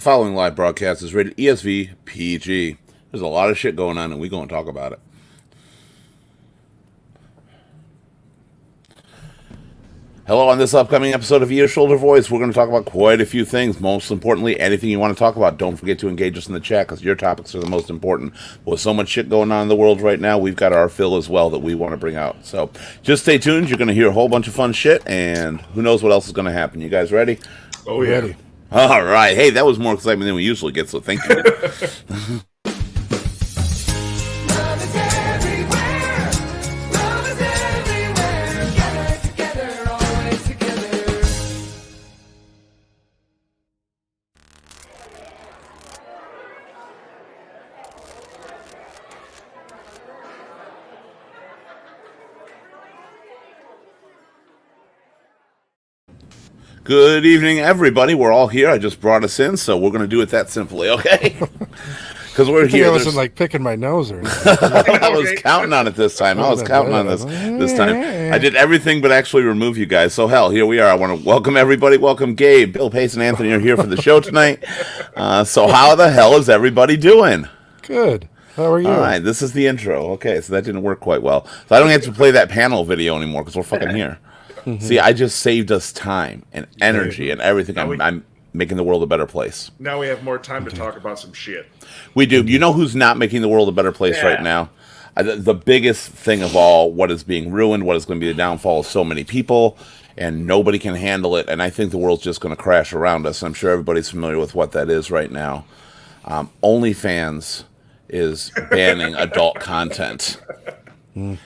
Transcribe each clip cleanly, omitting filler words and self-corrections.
Following live broadcast is rated ESV PG. There's a lot of shit going on, and we're going to talk about it. Hello, on this upcoming episode of Ear Shoulder Voice, we're going to talk about quite a few things. Most importantly, anything you want to talk about, don't forget to engage us in the chat, because your topics are the most important. With so much shit going on in the world right now, we've got our fill as well that we want to bring out. So just stay tuned. You're going to hear a whole bunch of fun shit, and who knows what else is going to happen. You guys ready? Oh, yeah. Ready. All right. Hey, that was more excitement than we usually get, so thank you. Good evening, everybody. We're all here. I just brought us in, so we're going to do it that simply, okay? Because we're here. I wasn't like picking my nose or anything. I was counting on it this time. I was counting on this time. I did everything but actually remove you guys. So, hell, here we are. I want to welcome everybody. Welcome, Gabe, Bill, Pace, and Anthony are here for the show tonight. So how the hell is everybody doing? Good. How are you? All right, this is the intro. Okay, so that didn't work quite well. So I don't have to play that panel video anymore because we're fucking here. Mm-hmm. See, I just saved us time and energy and everything. I'm making the world a better place. Now we have more time to talk about some shit. We do. You know who's not making the world a better place right now? The biggest thing of all, what is being ruined, what is going to be the downfall of so many people, and nobody can handle it. And I think the world's just going to crash around us. I'm sure everybody's familiar with what that is right now. OnlyFans is banning adult content. And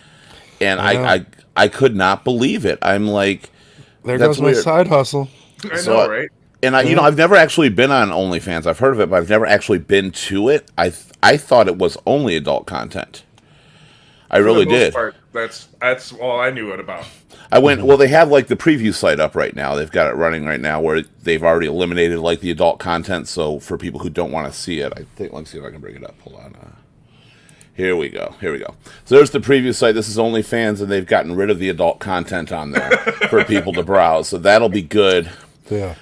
I could not believe it. I'm like, there goes my side hustle. I know, right? And I've never actually been on OnlyFans. I've heard of it, but I've never actually been to it. I thought it was only adult content. I really did. Part, that's all I knew it about. I went. Well, they have like the preview site up right now. They've got it running right now, where they've already eliminated like the adult content. So for people who don't want to see it, I think. Let's see if I can bring it up. Hold on. Here we go. So there's the preview site. This is OnlyFans, and they've gotten rid of the adult content on there for people to browse. So that'll be good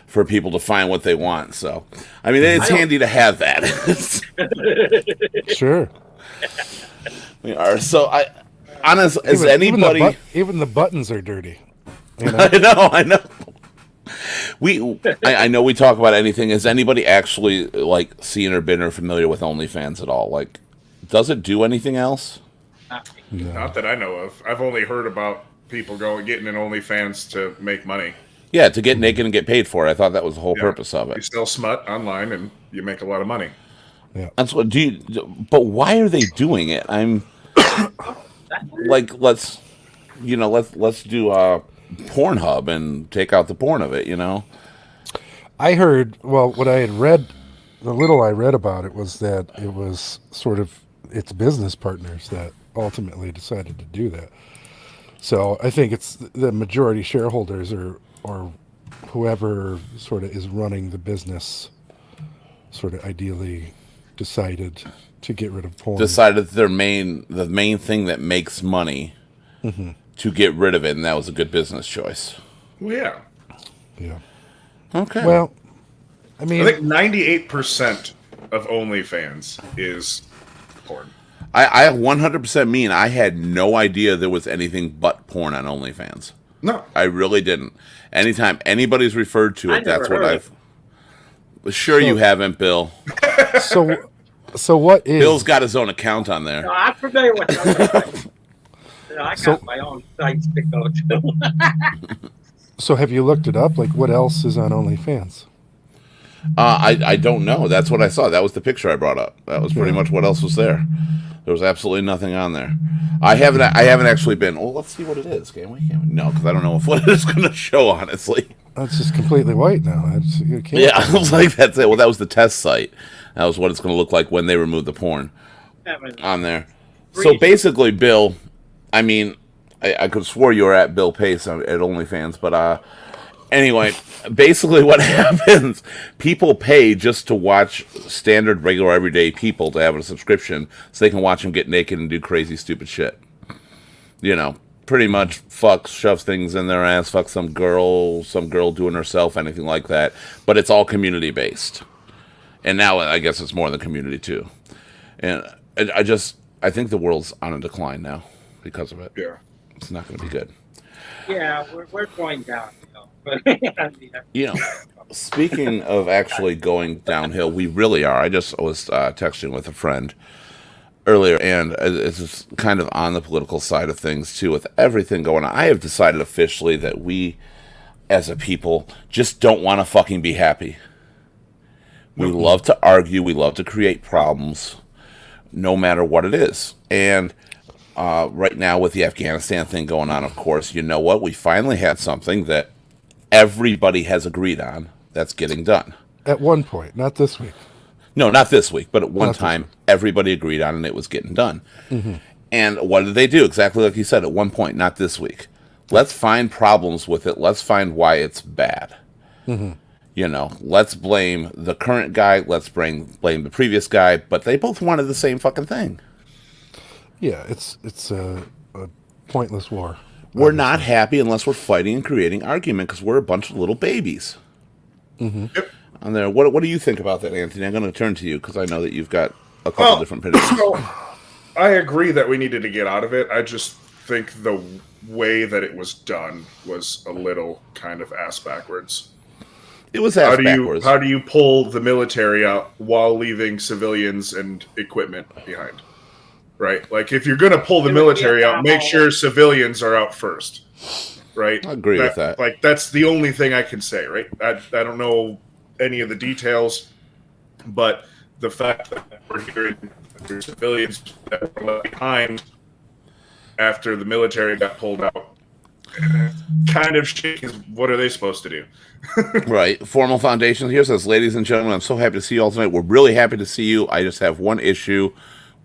for people to find what they want. So, I mean, it's handy to have that. Sure. We are. So, honestly, is anybody... Even the buttons are dirty. You know? I know. I know we talk about anything. Has anybody actually, like, seen or been or familiar with OnlyFans at all? Like, does it do anything else? No. Not that I know of. I've only heard about people getting in OnlyFans to make money. Yeah, to get naked and get paid for it. I thought that was the whole purpose of it. You sell smut online and you make a lot of money. Yeah, that's what. But why are they doing it? I'm like, let's do Pornhub and take out the porn of it. You know. I heard. Well, what I had read, the little I read about it was that it was sort of its business partners that ultimately decided to do that. So I think it's the majority shareholders or whoever sort of is running the business sort of ideally decided to get rid of porn. Decided the main thing that makes money to get rid of it, and that was a good business choice. Well, yeah. Yeah. Okay. Well, I mean, I think 98% of OnlyFans is porn. I 100% mean I had no idea there was anything but porn on OnlyFans. No. I really didn't. Anytime anybody's referred to it, that's what I've... Sure you haven't, Bill. So what is... Bill's got his own account on there. No, I'm familiar with that. I got my own sites to go to. So have you looked it up? Like, what else is on OnlyFans? I don't know. That's what I saw. That was the picture I brought up. That was pretty much what else was there. There was absolutely nothing on there. I haven't actually been. Well, let's see what it is. Can we? No, because I don't know what it's going to show. Honestly, it's just completely white now. Yeah, I was like, that's it. Well, that was the test site. That was what it's going to look like when they remove the porn on there. So basically, Bill, I mean, I could have swore you were at Bill Pace at OnlyFans, but anyway, basically what happens, people pay just to watch standard, regular, everyday people to have a subscription so they can watch them get naked and do crazy, stupid shit. You know, pretty much shove things in their ass, fuck some girl doing herself, anything like that. But it's all community-based. And now I guess it's more in the community too. And I think the world's on a decline now because of it. Yeah. It's not going to be good. Yeah, we're going down. You know, speaking of actually going downhill, we really are. I just was texting with a friend earlier, and it's just kind of on the political side of things too, with everything going on. I have decided officially that we, as a people, just don't want to fucking be happy. We love to argue. We love to create problems, no matter what it is. And right now, with the Afghanistan thing going on, of course, you know what? We finally had something that everybody has agreed on that's getting done. At one point, not this week. No, not this week, but at one Not this time, everybody agreed on and it was getting done. And what did they do? Exactly like you said, at one point, not this week. Let's find problems with it. Let's find why it's bad. You know, let's blame the current guy. Let's blame the previous guy. But they both wanted the same fucking thing. Yeah, it's a pointless war. We're not happy unless we're fighting and creating argument because we're a bunch of little babies. Yep. On there, what do you think about that, Anthony? I'm going to turn to you because I know that you've got a couple different opinions. So, I agree that we needed to get out of it. I just think the way that it was done was a little kind of ass backwards. It was ass backwards. How do you pull the military out while leaving civilians and equipment behind? Right? Like, if you're going to pull the military out, make sure civilians are out first. Right? I agree with that. Like, that's the only thing I can say, right? I don't know any of the details, but the fact that we're hearing there's civilians that were left behind after the military got pulled out kind of shit is what are they supposed to do? Right. Formal Foundation here says, ladies and gentlemen, I'm so happy to see you all tonight. We're really happy to see you. I just have one issue.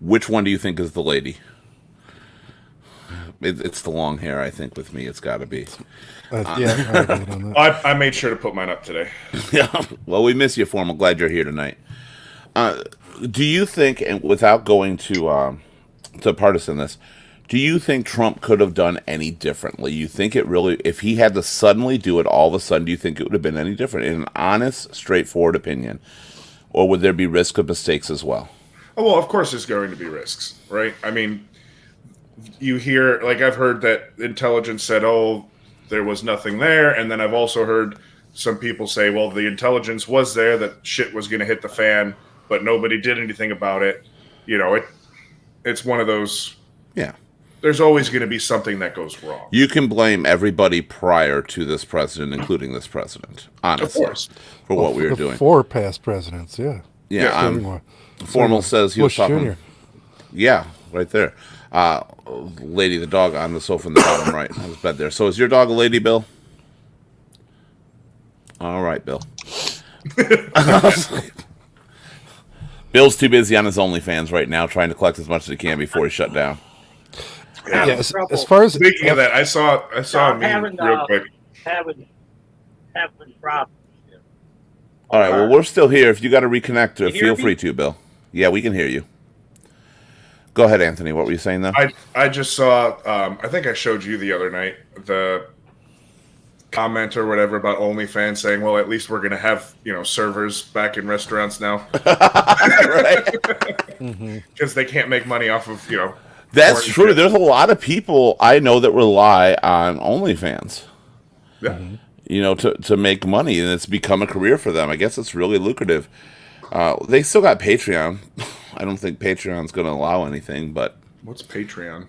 Which one do you think is the lady? It's the long hair, I think, with me. It's got to be. I made sure to put mine up today. Yeah. Well, we miss you, Formal. Glad you're here tonight. Do you think, and without going to partisan this, do you think Trump could have done any differently? You think it really, if he had to suddenly do it all of a sudden, do you think it would have been any different? In an honest, straightforward opinion. Or would there be risk of mistakes as well? Oh, well, of course there's going to be risks, right? I mean, you hear, like, I've heard that intelligence said, oh, there was nothing there. And then I've also heard some people say, well, the intelligence was there, that shit was going to hit the fan, but nobody did anything about it. You know, it's one of those. Yeah. There's always going to be something that goes wrong. You can blame everybody prior to this president, including this president, honestly, of course, for what we were doing. 4 past presidents, yeah. Yeah. Formal says he was Bush talking. Jr. Yeah, right there. Lady, the dog on the sofa in the bottom right, on his bed there. So is your dog a lady, Bill? All right, Bill. Bill's too busy on his OnlyFans right now, trying to collect as much as he can before he's shut down. Yeah, as far as speaking of that, I saw a meme real quick. Having problems. All right, well, we're still here. If you got to reconnect, feel free to, Bill. Yeah, we can hear you. Go ahead, Anthony. What were you saying, though? I just saw, I think I showed you the other night, the comment or whatever about OnlyFans saying, well, at least we're going to have, servers back in restaurants now. Right? Because they can't make money off of, That's true. Shit. There's a lot of people I know that rely on OnlyFans. Yeah. To make money, and it's become a career for them. I guess it's really lucrative. They still got Patreon. I don't think Patreon's going to allow anything, but... What's Patreon?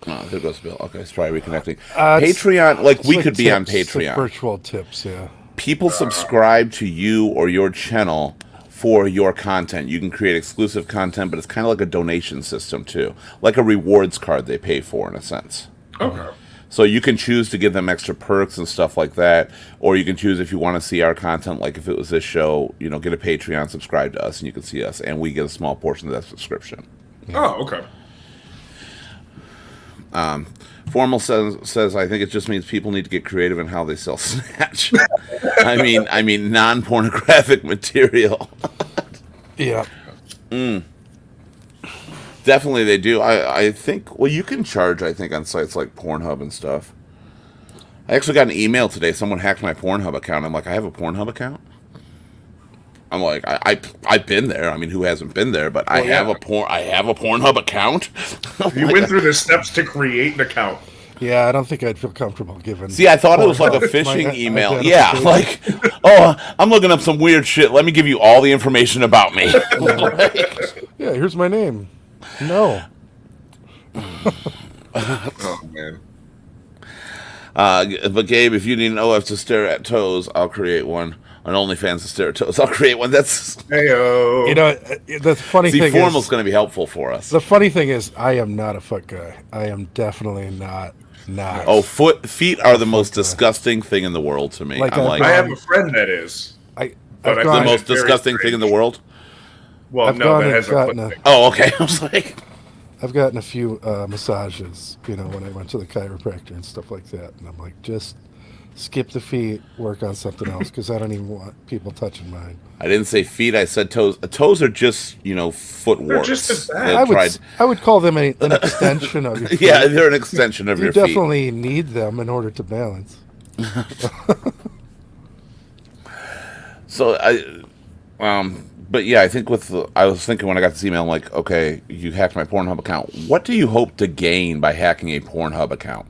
Oh, there goes Bill. Okay, it's probably reconnecting. Patreon, we could be on Patreon. Virtual tips, yeah. People subscribe to you or your channel for your content. You can create exclusive content, but it's kind of like a donation system, too. Like a rewards card they pay for, in a sense. Okay. So you can choose to give them extra perks and stuff like that, or you can choose if you want to see our content, like if it was this show, get a Patreon, subscribe to us, and you can see us, and we get a small portion of that subscription. Oh, okay. Formal says I think it just means people need to get creative in how they sell Snatch. I mean non-pornographic material. Yeah. Definitely they do. I think, you can charge, I think, on sites like Pornhub and stuff. I actually got an email today. Someone hacked my Pornhub account. I'm like, I have a Pornhub account? I'm like, I've been there. I mean, who hasn't been there? But I have a Pornhub account. You went through the steps to create an account. Yeah, I don't think I'd feel comfortable giving. See, I thought it was like a phishing email. Yeah, like, oh, I'm looking up some weird shit. Let me give you all the information about me. Yeah, here's my name. No. Oh man. But Gabe, if you need an OF to stare at toes, I'll create one. An OnlyFans to stare at toes, I'll create one. That's Heyo. You know, the funny thing Formal's is, going to be helpful for us. the funny thing is, I am not a foot guy. I am definitely not. Oh, feet are the most disgusting thing in the world to me. Like, I'm like, I have a friend that is. I've But I the find most it very disgusting thing in the world. Well, I've no, gone that and has a gotten foot a- thing. Oh, okay. I was like, I've gotten a few massages, you know, when I went to the chiropractor and stuff like that, and I'm like, just skip the feet, work on something else, because I don't even want people touching mine. I didn't say feet. I said toes. Toes are just, foot warts. just as bad. They've I would call them an extension of your feet. Yeah, they're an extension of You your feet. definitely need them in order to balance. So but yeah, I think I was thinking when I got this email, I'm like, okay, you hacked my Pornhub account. What do you hope to gain by hacking a Pornhub account?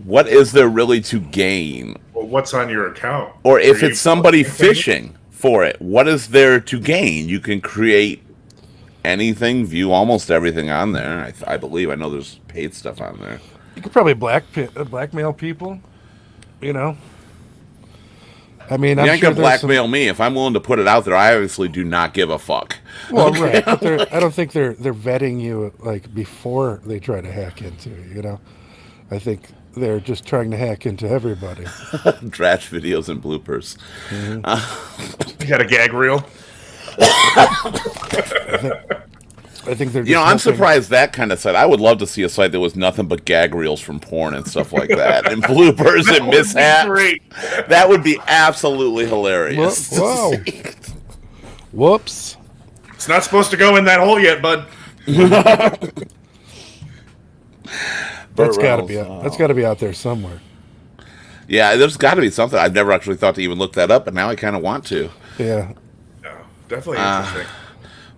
What is there really to gain? Well, what's on your account? Or if Are you it's somebody posting things? fishing for it, what is there to gain? You can create anything, view almost everything on there. I believe. I know there's paid stuff on there. You could probably blackmail people, you know. I mean, You I'm ain't sure gonna there's some- blackmail me if I'm willing to put it out there. I obviously do not give a fuck. Well, right, but I don't think they're vetting you like before they try to hack into you. You know, I think they're just trying to hack into everybody. Trash videos and bloopers. You got a gag reel? I think they're. Just I'm hoping- surprised that kind of site. I would love to see a site that was nothing but gag reels from porn and stuff like that, and bloopers and mishaps. Great. That would be absolutely hilarious. Wow. Whoops. It's not supposed to go in that hole yet, bud. That's got to be. That's got to be out there somewhere. Yeah, there's got to be something. I've never actually thought to even look that up, but now I kind of want to. Yeah. No, definitely interesting.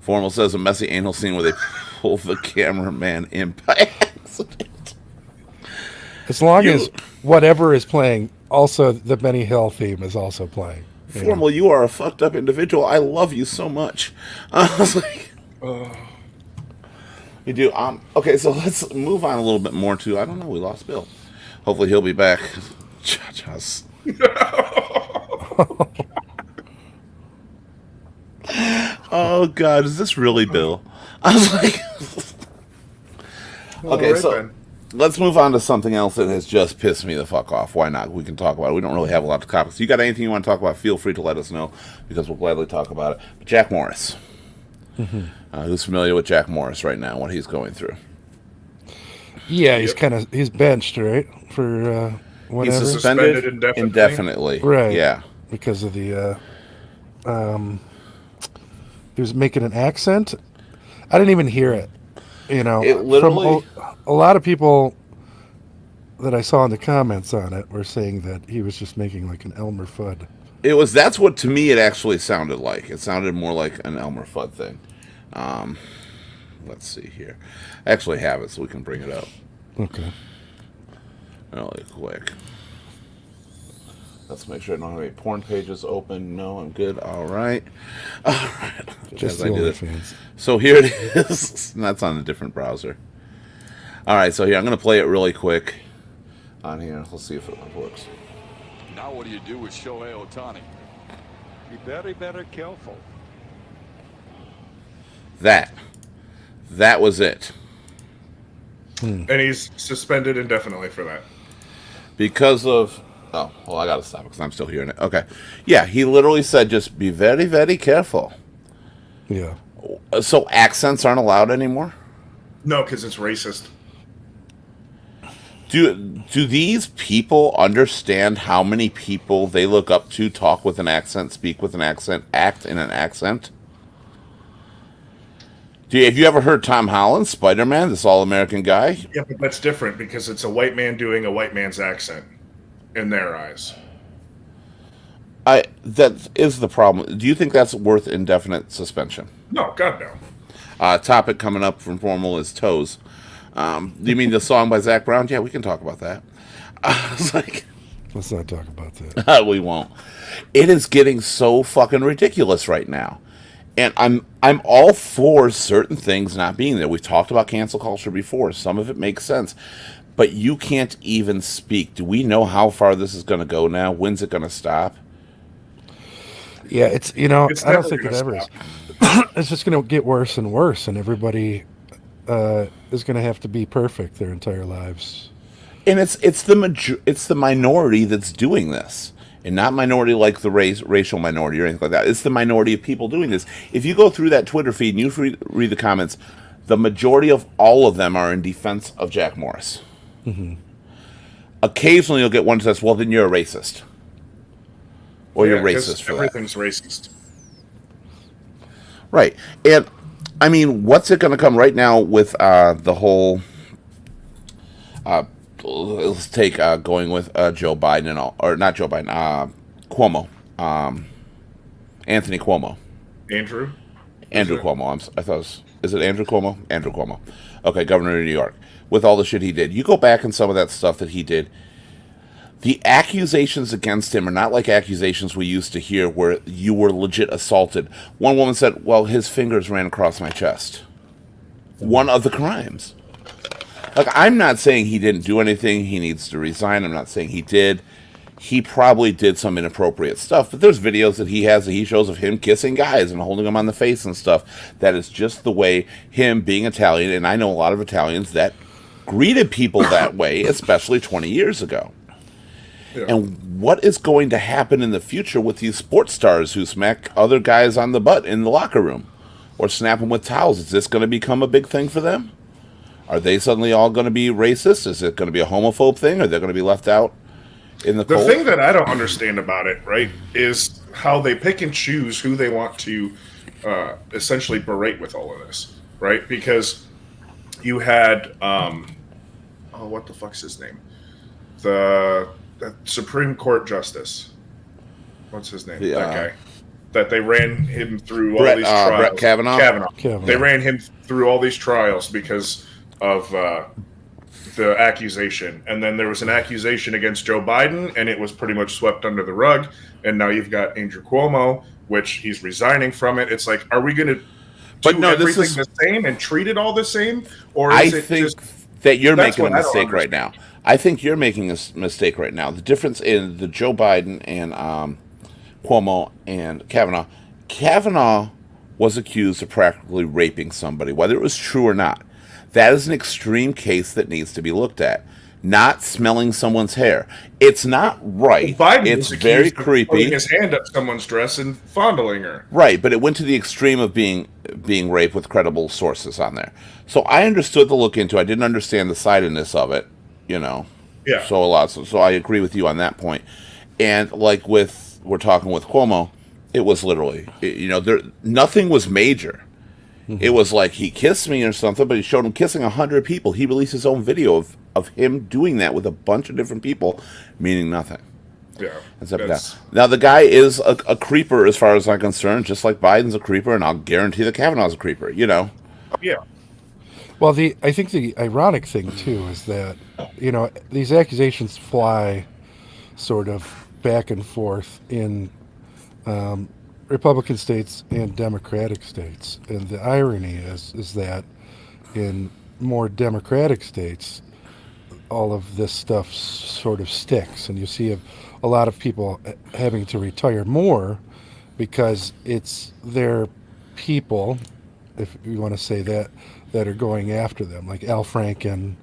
Formal says a messy anal scene where they pull the cameraman in by accident. As long as whatever is playing, also the Benny Hill theme is also playing. you know. Formal, you are a fucked up individual. I love you so much. I was like, you do. Okay, so let's move on a little bit more to. I don't know. We lost Bill. Hopefully he'll be back. Cha-chas. Oh God, is this really Bill? I was like, okay, Alright, so then. let's move on to something else that has just pissed me the fuck off. Why not? We can talk about it. We don't really have a lot of topics. You got anything you want to talk about? Feel free to let us know because we'll gladly talk about it. But Jack Morris, who's familiar with Jack Morris right now? What he's going through? Yeah, he's benched, right, for whatever, He's suspended Suspended indefinitely. Right. Yeah. because of the. He was making an accent. I didn't even hear it. You know, It literally- from a lot of people that I saw in the comments on it were saying that he was just making like an Elmer Fudd. That's what to me it actually sounded like. It sounded more like an Elmer Fudd thing. Let's see here. I actually have it so we can bring it up Okay. really quick. Let's make sure I don't have any porn pages open. No, I'm good. All right. Just As the I do this. OnlyFans. So here it is. That's on a different browser. All right, so here I'm going to play it really quick on here. Let's see if it works. Now what do you do with Shohei Ohtani? Be very, very careful. That was it. And he's suspended indefinitely for that. Because of oh, well, I gotta stop because I'm still hearing it. Okay, yeah, he literally said just be very, very careful. Yeah. So accents aren't allowed anymore. No, because it's racist. Do these people understand how many people they look up to talk with an accent, speak with an accent, act in an accent? Have you ever heard Tom Holland, Spider-Man, this all-American guy? Yeah, but that's different because it's a white man doing a white man's accent in their eyes. that is the problem. Do you think that's worth indefinite suspension? No, God no. Topic coming up from Formal is toes. Do you mean the song by Zach Brown? Yeah, we can talk about that. It's like, Let's not talk about that. we won't. It is getting so fucking ridiculous right now, and I'm all for certain things not being there. We've talked about cancel culture before. Some of it makes sense, but you can't even speak. Do we know how far this is going to go now? When's it going to stop? Yeah, it's It's I don't never think it gonna ever is. stop. It's just going to get worse and worse, and everybody is going to have to be perfect their entire lives. And it's the minority that's doing this, and not minority like the racial minority or anything like that. It's the minority of people doing this. If you go through that Twitter feed and you read the comments, the majority of all of them are in defense of Jack Morris. Mm-hmm. Occasionally, you'll get one that says, "Well, then you're a racist," or you're 'Cause racist for that. everything's racist. Right. And I mean, what's it going to come right now with the whole? Let's take going with Joe Biden and all, or not Joe Biden, Cuomo, Anthony Cuomo, Andrew Cuomo. I thought is it Andrew Cuomo? Andrew Cuomo. Okay, governor of New York. With all the shit he did, you go back and some of that stuff that he did. The accusations against him are not like accusations we used to hear where you were legit assaulted. One woman said, well, his fingers ran across my chest. One of the crimes. Like, I'm not saying he didn't do anything. He needs to resign. I'm not saying he did. He probably did some inappropriate stuff, but there's videos that he shows of him kissing guys and holding them on the face and stuff. That is just the way him being Italian, and I know a lot of Italians that greeted people that way, especially 20 years ago. Yeah. And what is going to happen in the future with these sports stars who smack other guys on the butt in the locker room or snap them with towels? Is this going to become a big thing for them? Are they suddenly all going to be racist? Is it going to be a homophobe thing? Are they going to be left out in the The cold? thing that I don't understand about it, right, is how they pick and choose who they want to essentially berate with all of this, right? Because you had, what the fuck's his name? The Supreme Court Justice. What's his name? Yeah. That guy. That they ran him through all Brett, these trials. Brett Kavanaugh? Kavanaugh. They ran him through all these trials because of the accusation. And then there was an accusation against Joe Biden, and it was pretty much swept under the rug. And now you've got Andrew Cuomo, which he's resigning from it. It's like, are we going to do everything the same and treat it all the same? Or is I it think just... that you're That's making a what I don't mistake right now. I think you're making a mistake right now. The difference in the Joe Biden and Cuomo and Kavanaugh was accused of practically raping somebody, whether it was true or not. That is an extreme case that needs to be looked at. Not smelling someone's hair. It's not right. Biden It's was very accused of creepy. putting his hand up someone's dress and fondling her. Right, but it went to the extreme of being raped with credible sources on there. So I understood the look into. I didn't understand the sidedness of it, you know. Yeah. So I agree with you on that point. And like we're talking with Cuomo, it was literally, nothing was major. Mm-hmm. It was like he kissed me or something, but he showed him kissing 100 people. He released his own video of him doing that with a bunch of different people, meaning nothing. Yeah. Now, the guy is a creeper as far as I'm concerned, just like Biden's a creeper, and I'll guarantee that Kavanaugh's a creeper, Yeah. Well, I think the ironic thing, too, is that, these accusations fly sort of back and forth in Republican states and Democratic states. And the irony is that in more Democratic states, all of this stuff sort of sticks. And you see a lot of people having to retire more because it's their people, if you want to say that are going after them, like Al Franken.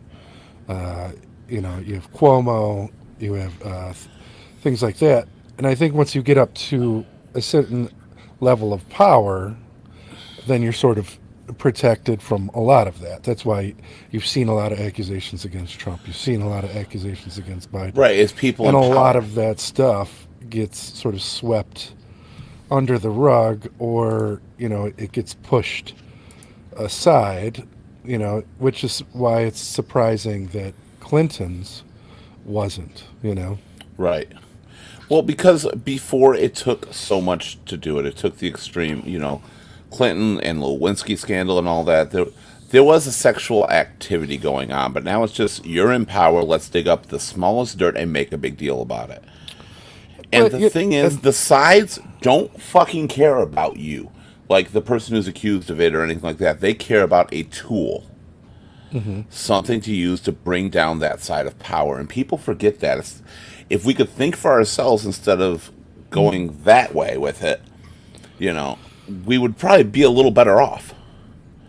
You have Cuomo, you have things like that. And I think once you get up to a certain level of power, then you're sort of protected from a lot of that. That's why you've seen a lot of accusations against Trump. You've seen a lot of accusations against Biden. Right, it's people and in a power. lot of that stuff gets sort of swept under the rug, or it gets pushed aside, which is why it's surprising that Clinton's wasn't. Right. Well, because before it took so much to do it, it took the extreme, Clinton and Lewinsky scandal and all that. There was a sexual activity going on, but now it's just you're in power. Let's dig up the smallest dirt and make a big deal about it. And But the thing is, the sides don't fucking care about you, like the person who's accused of it or anything like that. They care about a tool, something to use to bring down that side of power. And people forget that. If we could think for ourselves instead of going that way with it, we would probably be a little better off.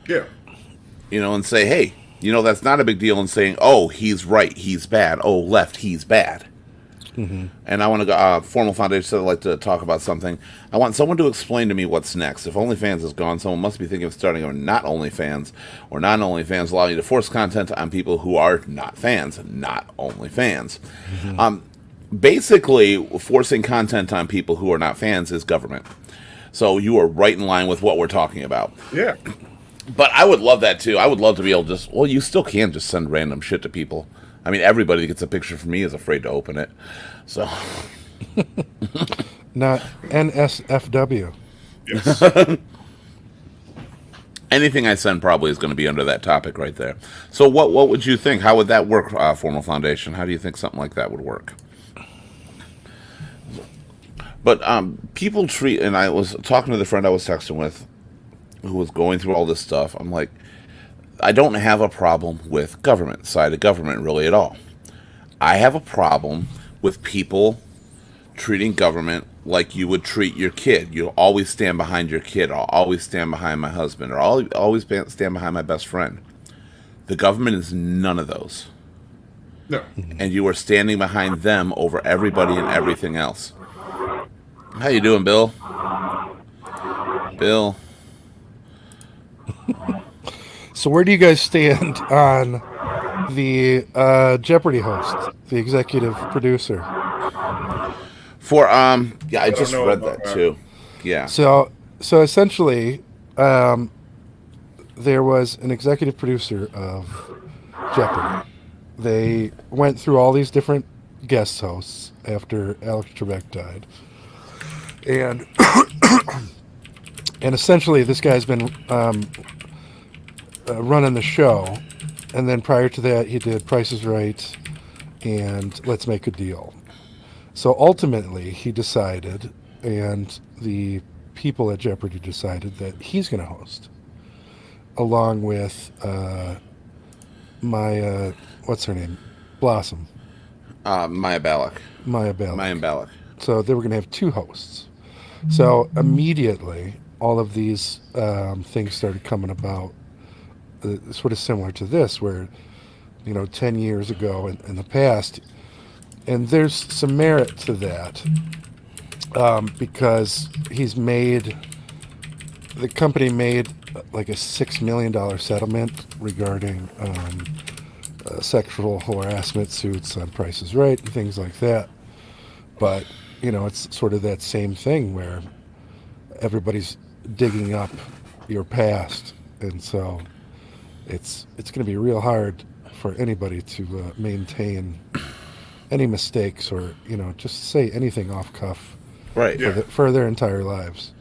Yeah. And say, hey, that's not a big deal. And saying, oh, he's right, he's bad. Oh, left, he's bad. And I want to go. Formal Foundation said I'd like to talk about something. I want someone to explain to me what's next. If OnlyFans is gone, someone must be thinking of starting a not OnlyFans or non-OnlyFans, allowing you to force content on people who are not fans, not OnlyFans. Basically, forcing content on people who are not fans is government. So you are right in line with what we're talking about. Yeah. But I would love that too. I would love to be able to you still can just send random shit to people. I mean, everybody that gets a picture from me is afraid to open it. So. Not NSFW. Yes. Anything I send probably is going to be under that topic right there. So what would you think? How would that work, Formal Foundation? How do you think something like that would work? But people treat, and I was talking to the friend I was texting with who was going through all this stuff. I'm like, I don't have a problem with government, side of government really at all. I have a problem with people treating government like you would treat your kid. You'll always stand behind your kid. I'll always stand behind my husband, or I'll always stand behind my best friend. The government is none of those. No. And you are standing behind them over everybody and everything else. How you doing, Bill? Bill. So where do you guys stand on the Jeopardy host, the executive producer? For yeah, I just know read about that that. too. Yeah. So essentially, there was an executive producer of Jeopardy. They went through all these different guest hosts after Alex Trebek died, and and essentially this guy's been running the show, and then prior to that he did Price is Right and Let's Make a Deal. So ultimately he decided, and the people at Jeopardy decided, that he's going to host, along with what's her name? Blossom. Maya Balak. Maya Balak. Maya Balak. So they were going to have two hosts. So immediately all of these things started coming about, sort of similar to this, where 10 years ago in the past, and there's some merit to that, because the company made like a $6 million settlement regarding sexual harassment suits on Price is Right and things like that. But it's sort of that same thing where everybody's digging up your past, and so it's going to be real hard for anybody to maintain any mistakes, or just say anything off cuff Right. for their entire lives.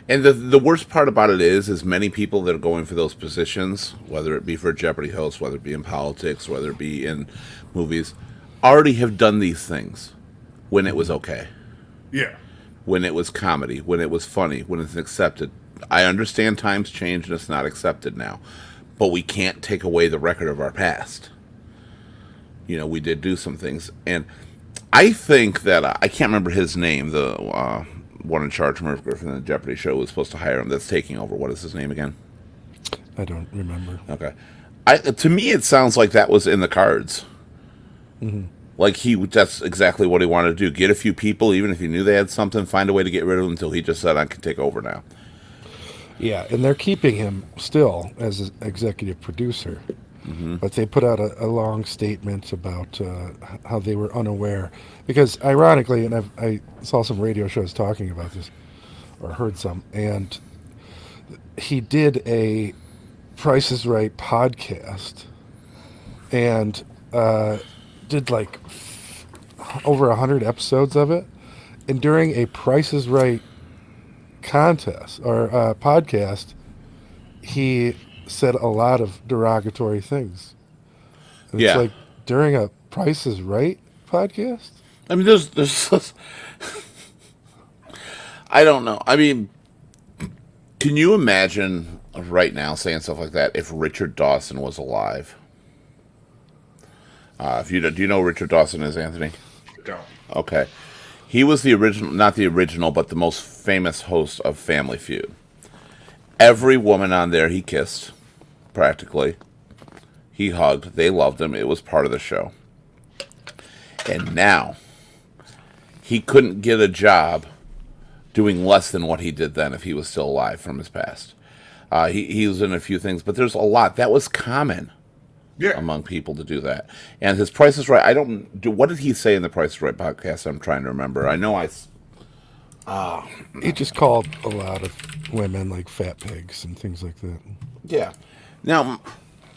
And the worst part about it is many people that are going for those positions, whether it be for a Jeopardy host, whether it be in politics, whether it be in movies, already have done these things when it was okay, Yeah. when it was comedy, when it was funny, when it's accepted. I understand times change and it's not accepted now, but we can't take away the record of our past. We did do some things, and I think that I can't remember his name. The one in charge, Merv Griffin, the Jeopardy show, was supposed to hire him. That's taking over. What is his name again? I don't remember. Okay. To me, it sounds like that was in the cards. Mm-hmm. Like that's exactly what he wanted to do. Get a few people, even if he knew they had something, find a way to get rid of them until he just said, I can take over now. Yeah, and they're keeping him still as an executive producer. Mm-hmm. But they put out a long statement about how they were unaware. Because ironically, and I saw some radio shows talking about this, or heard some, and he did a Price is Right podcast, and did like over 100 episodes of it. and during a Price is Right contest or podcast, he said a lot of derogatory things. And Yeah. it's like during a Price is Right podcast. I mean, there's I don't know. I mean, can you imagine right now saying stuff like that if Richard Dawson was alive? If you do you know who Richard Dawson is, Anthony? Don't. Okay, he was the original, not the original, but the most famous host of Family Feud. Every woman on there he kissed, practically. He hugged. They loved him. It was part of the show. And now, he couldn't get a job doing less than what he did then if he was still alive from his past. He was in a few things, but there's a lot. That was common among people to do that. And his Price is Right. I don't do. What did he say in the Price is Right podcast? I'm trying to remember. I know He just called a lot of women like fat pigs and things like that. Yeah. Now,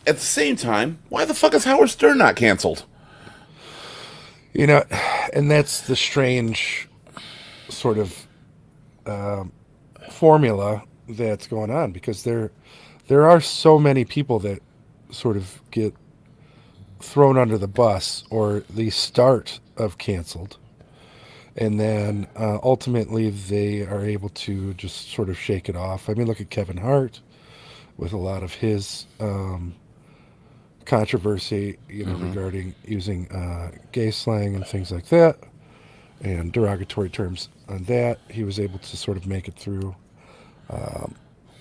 at the same time, why the fuck is Howard Stern not canceled? You know, and that's the strange sort of formula that's going on, because there are so many people that sort of get thrown under the bus or the start of canceled, and then ultimately they are able to just sort of shake it off. I mean, look at Kevin Hart with a lot of his controversy, you know, regarding using gay slang and things like that, and derogatory terms on that. He was able to sort of make it through,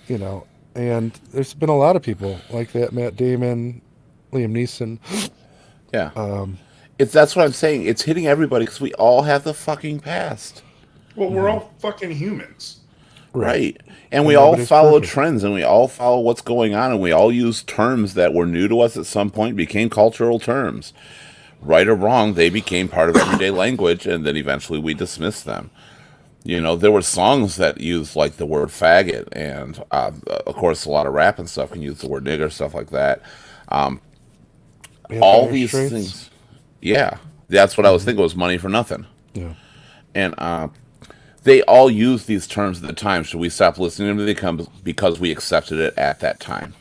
you know. And there's been a lot of people like that: Matt Damon, Liam Neeson. Yeah. That's what I'm saying. It's hitting everybody because we all have the fucking past. Well, we're all fucking humans. Right. And we all nobody's follow perfect. trends, and we all follow what's going on, and we all use terms that were new to us at some point, became cultural terms. Right or wrong, they became part of everyday language, and then eventually we dismissed them. You know, there were songs that used like the word faggot, and of course a lot of rap and stuff can use the word nigger, stuff like that. All Dire these Straits. things. Yeah. That's what I was thinking, was money for nothing. Yeah. And they all use these terms at the time. Should we stop listening to them because we accepted it at that time?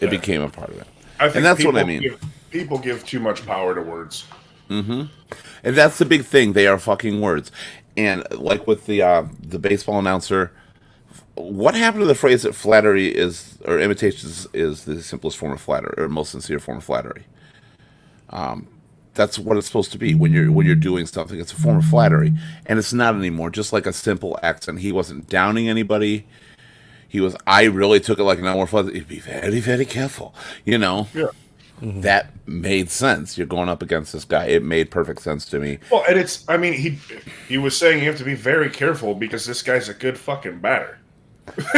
It became a part of it. I think And that's what I mean. People give too much power to words. And that's the big thing. They are fucking words. And like with the baseball announcer, what happened to the phrase that flattery is, or imitation is the simplest form of flattery, or most sincere form of flattery? That's what it's supposed to be when you're doing something. It's a form of flattery, and it's not anymore. Just like a simple accent. He wasn't downing anybody. I really took it like an hour flat. Be very, very careful. You know. Yeah. That made sense. You're going up against this guy. It made perfect sense to me. Well, and I mean, he was saying you have to be very careful because this guy's a good fucking batter.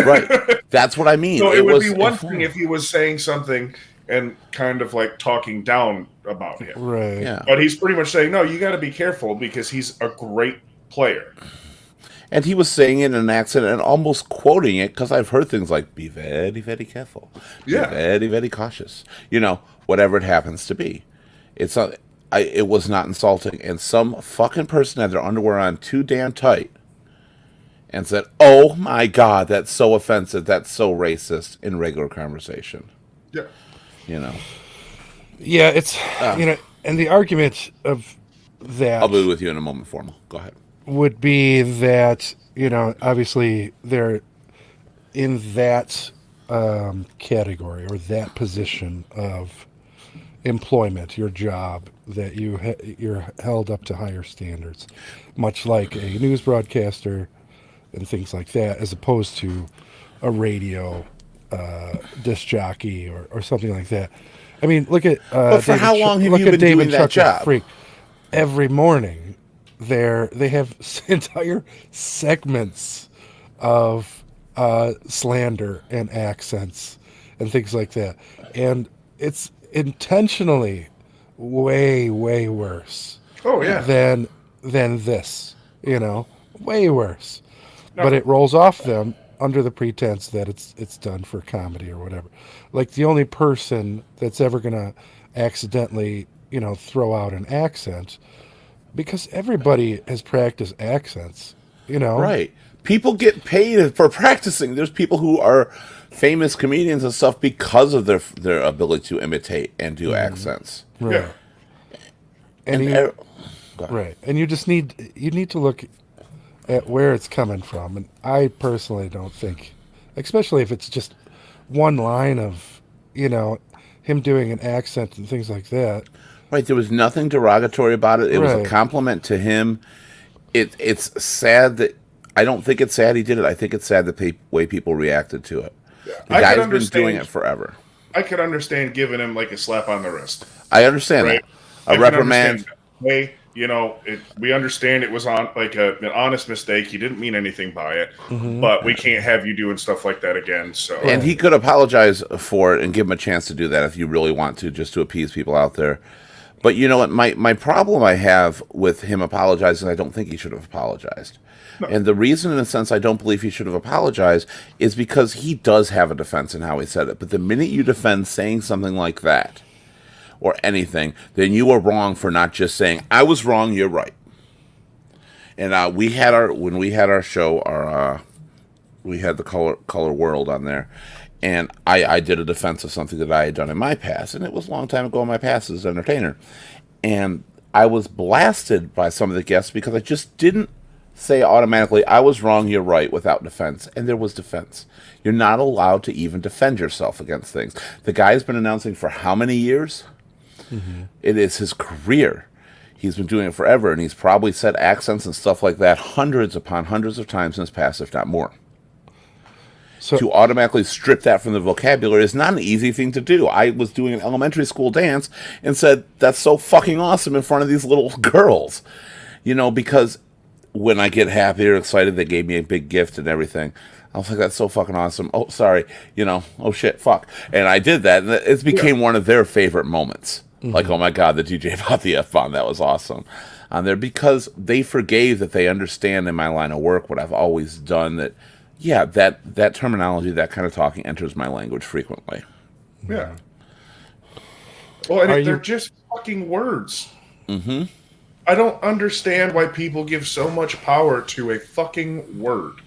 Right. That's what I mean. So it would be one thing if he was saying something and kind of like talking down about him. Right. Yeah. But he's pretty much saying, no, you got to be careful because he's a great player. And he was saying it in an accent and almost quoting it, because I've heard things like, be very, very careful. Yeah. Be very, very cautious. You know, whatever it happens to be. It's not, it was not insulting. And some fucking person had their underwear on too damn tight and said, oh my God, that's so offensive. That's so racist in regular conversation. Yeah. You know. Yeah, it's, you know, and the argument of that I'll be with you in a moment, Formal. Go ahead. would be that, you know, obviously they're in that category or that position of employment, your job, that you're held up to higher standards, much like a news broadcaster and things like that, as opposed to a radio disc jockey or something like that. I mean, look at But for how long have you been doing that job? Freak. Every morning, they have entire segments of slander and accents and things like that, and it's intentionally way worse. Oh, yeah. Than this, you know, way worse. But it rolls off them under the pretense that it's done for comedy or whatever. Like, the only person that's ever gonna accidentally, you know, throw out an accent because everybody has practiced accents, you know. Right. People get paid for practicing. There's people who are famous comedians and stuff because of their ability to imitate and do accents. Right. Yeah. And And you, er- Go ahead. right. And you just need to look at where it's coming from. And I personally don't think, especially if it's just one line of, you know, him doing an accent and things like that. Right, there was nothing derogatory about it. It was a Right. compliment to him. It's sad that I don't think it's sad he did it. I think it's sad the way people reacted to it. The I guy's could been doing understand- it forever. I could understand giving him like a slap on the wrist. I understand Right. that. A I can reprimand. understand that. Hey, you know, we understand it was on like an honest mistake. You didn't mean anything by it, but we can't have you doing stuff like that again. So And he could apologize for it and give him a chance to do that if you really want to, just to appease people out there. But you know what? My problem I have with him apologizing, I don't think he should have apologized. And the reason, in a sense, I don't believe he should have apologized is because he does have a defense in how he said it. But the minute you defend saying something like that or anything, then you are wrong for not just saying, I was wrong, you're right. And when we had our show, we had the color world on there, and I did a defense of something that I had done in my past, and it was a long time ago in my past as an entertainer. And I was blasted by some of the guests because I just didn't say automatically, I was wrong, you're right, without defense. And there was defense. You're not allowed to even defend yourself against things. The guy's been announcing for how many years? It is his career. He's been doing it forever, and he's probably said accents and stuff like that hundreds upon hundreds of times in his past, if not more. So To automatically strip that from the vocabulary is not an easy thing to do. I was doing an elementary school dance and said, that's so fucking awesome in front of these little girls. You know, because when I get happy or excited, they gave me a big gift and everything. I was like, that's so fucking awesome. Oh, sorry. You know, oh shit, fuck. And I did that, and it became one of their favorite moments. Like, oh my God, the DJ bought the F-bomb. That was awesome. On there, because they forgave that they understand in my line of work what I've always done, that, yeah, that terminology, that kind of talking enters my language frequently. yeah. Well, and Are they're you- just fucking words. Mm-hmm. I don't understand why people give so much power to a fucking word.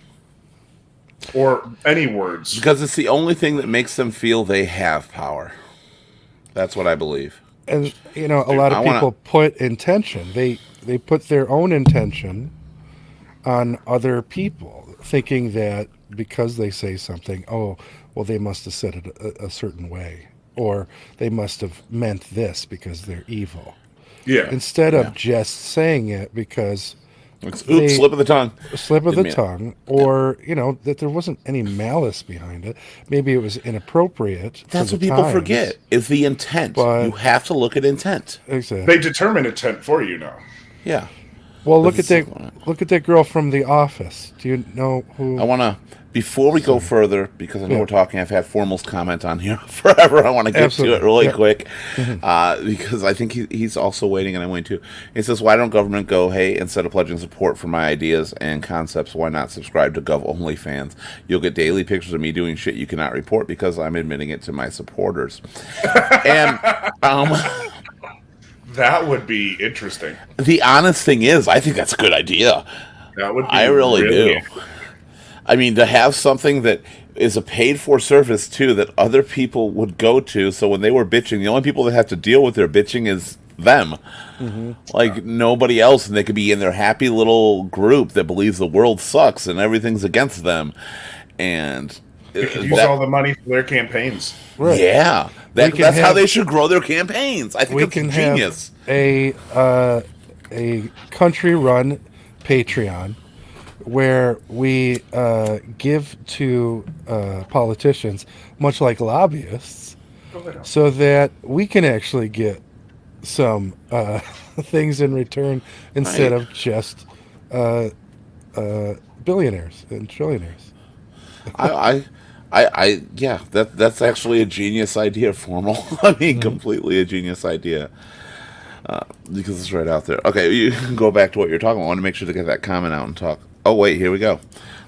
Or any words. Because it's the only thing that makes them feel they have power. That's what I believe. and you know, a lot of I wanna- people put intention. They put their own intention on other people, thinking that because they say something, oh, well, they must have said it a certain way, or they must have meant this because they're evil. Yeah. Instead of just saying it because Oops, They- slip of the tongue. slip of Give the me a- tongue, or you know, that there wasn't any malice behind it. Maybe it was inappropriate. for That's the what people times. forget, is the intent. But- You have to look at intent. Exactly. They determine intent for you now. Yeah. Well, look at This that. is- Look at that girl from The Office. Do you know who? I want to, before we go further, because I know Yeah. we're talking, I've had Formal's comment on here forever. I want to get Absolutely. to it really Yeah. quick, because I think he's also waiting, and I'm waiting too. He says, why don't government go, hey, instead of pledging support for my ideas and concepts, why not subscribe to Gov-Only fans? You'll get daily pictures of me doing shit you cannot report because I'm admitting it to my supporters. And That would be interesting. the honest thing is, I think that's a good idea. That would be I really do. I mean, to have something that is a paid-for service, too, that other people would go to, so when they were bitching, the only people that have to deal with their bitching is them. Like, nobody else, and they could be in their happy little group that believes the world sucks and everything's against them. And They could use all the money for their campaigns. Right. yeah, We can that's how have- they should grow their campaigns. I think We it's can genius. have a country-run Patreon where we give to politicians, much like lobbyists, so that we can actually get some things in return instead Right. of just billionaires and trillionaires. Yeah, that's actually a genius idea, Formal. I mean, completely a genius idea. Because it's right out there. Okay, you can go back to what you're talking about. I want to make sure to get that comment out and talk. Oh, wait, here we go.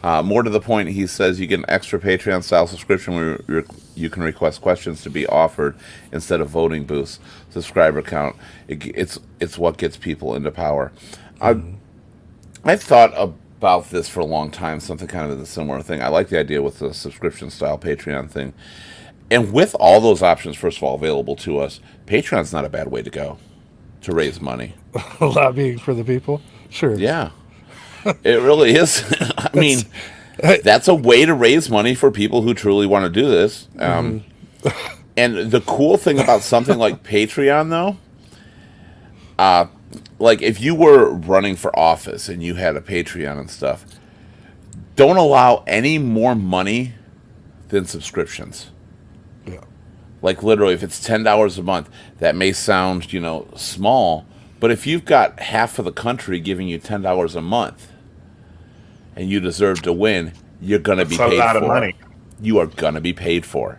More to the point, he says you get an extra Patreon-style subscription where you can request questions to be offered instead of voting booths. Subscriber count. It's what gets people into power. I've thought about this for a long time, something kind of a similar thing. I like the idea with the subscription-style Patreon thing. And with all those options, first of all, available to us, Patreon's not a bad way to go to raise money. Lobbying for the people? Sure. Yeah. It really is. I mean, that's a way to raise money for people who truly want to do this. And the cool thing about something like Patreon, though, like if you were running for office and you had a Patreon and stuff, don't allow any more money than subscriptions. Yeah. Like literally, if it's $10 a month, that may sound, small, but if you've got half of the country giving you $10 a month, and you deserve to win, you're gonna be paid for. That's a lot of money. You are gonna be paid for.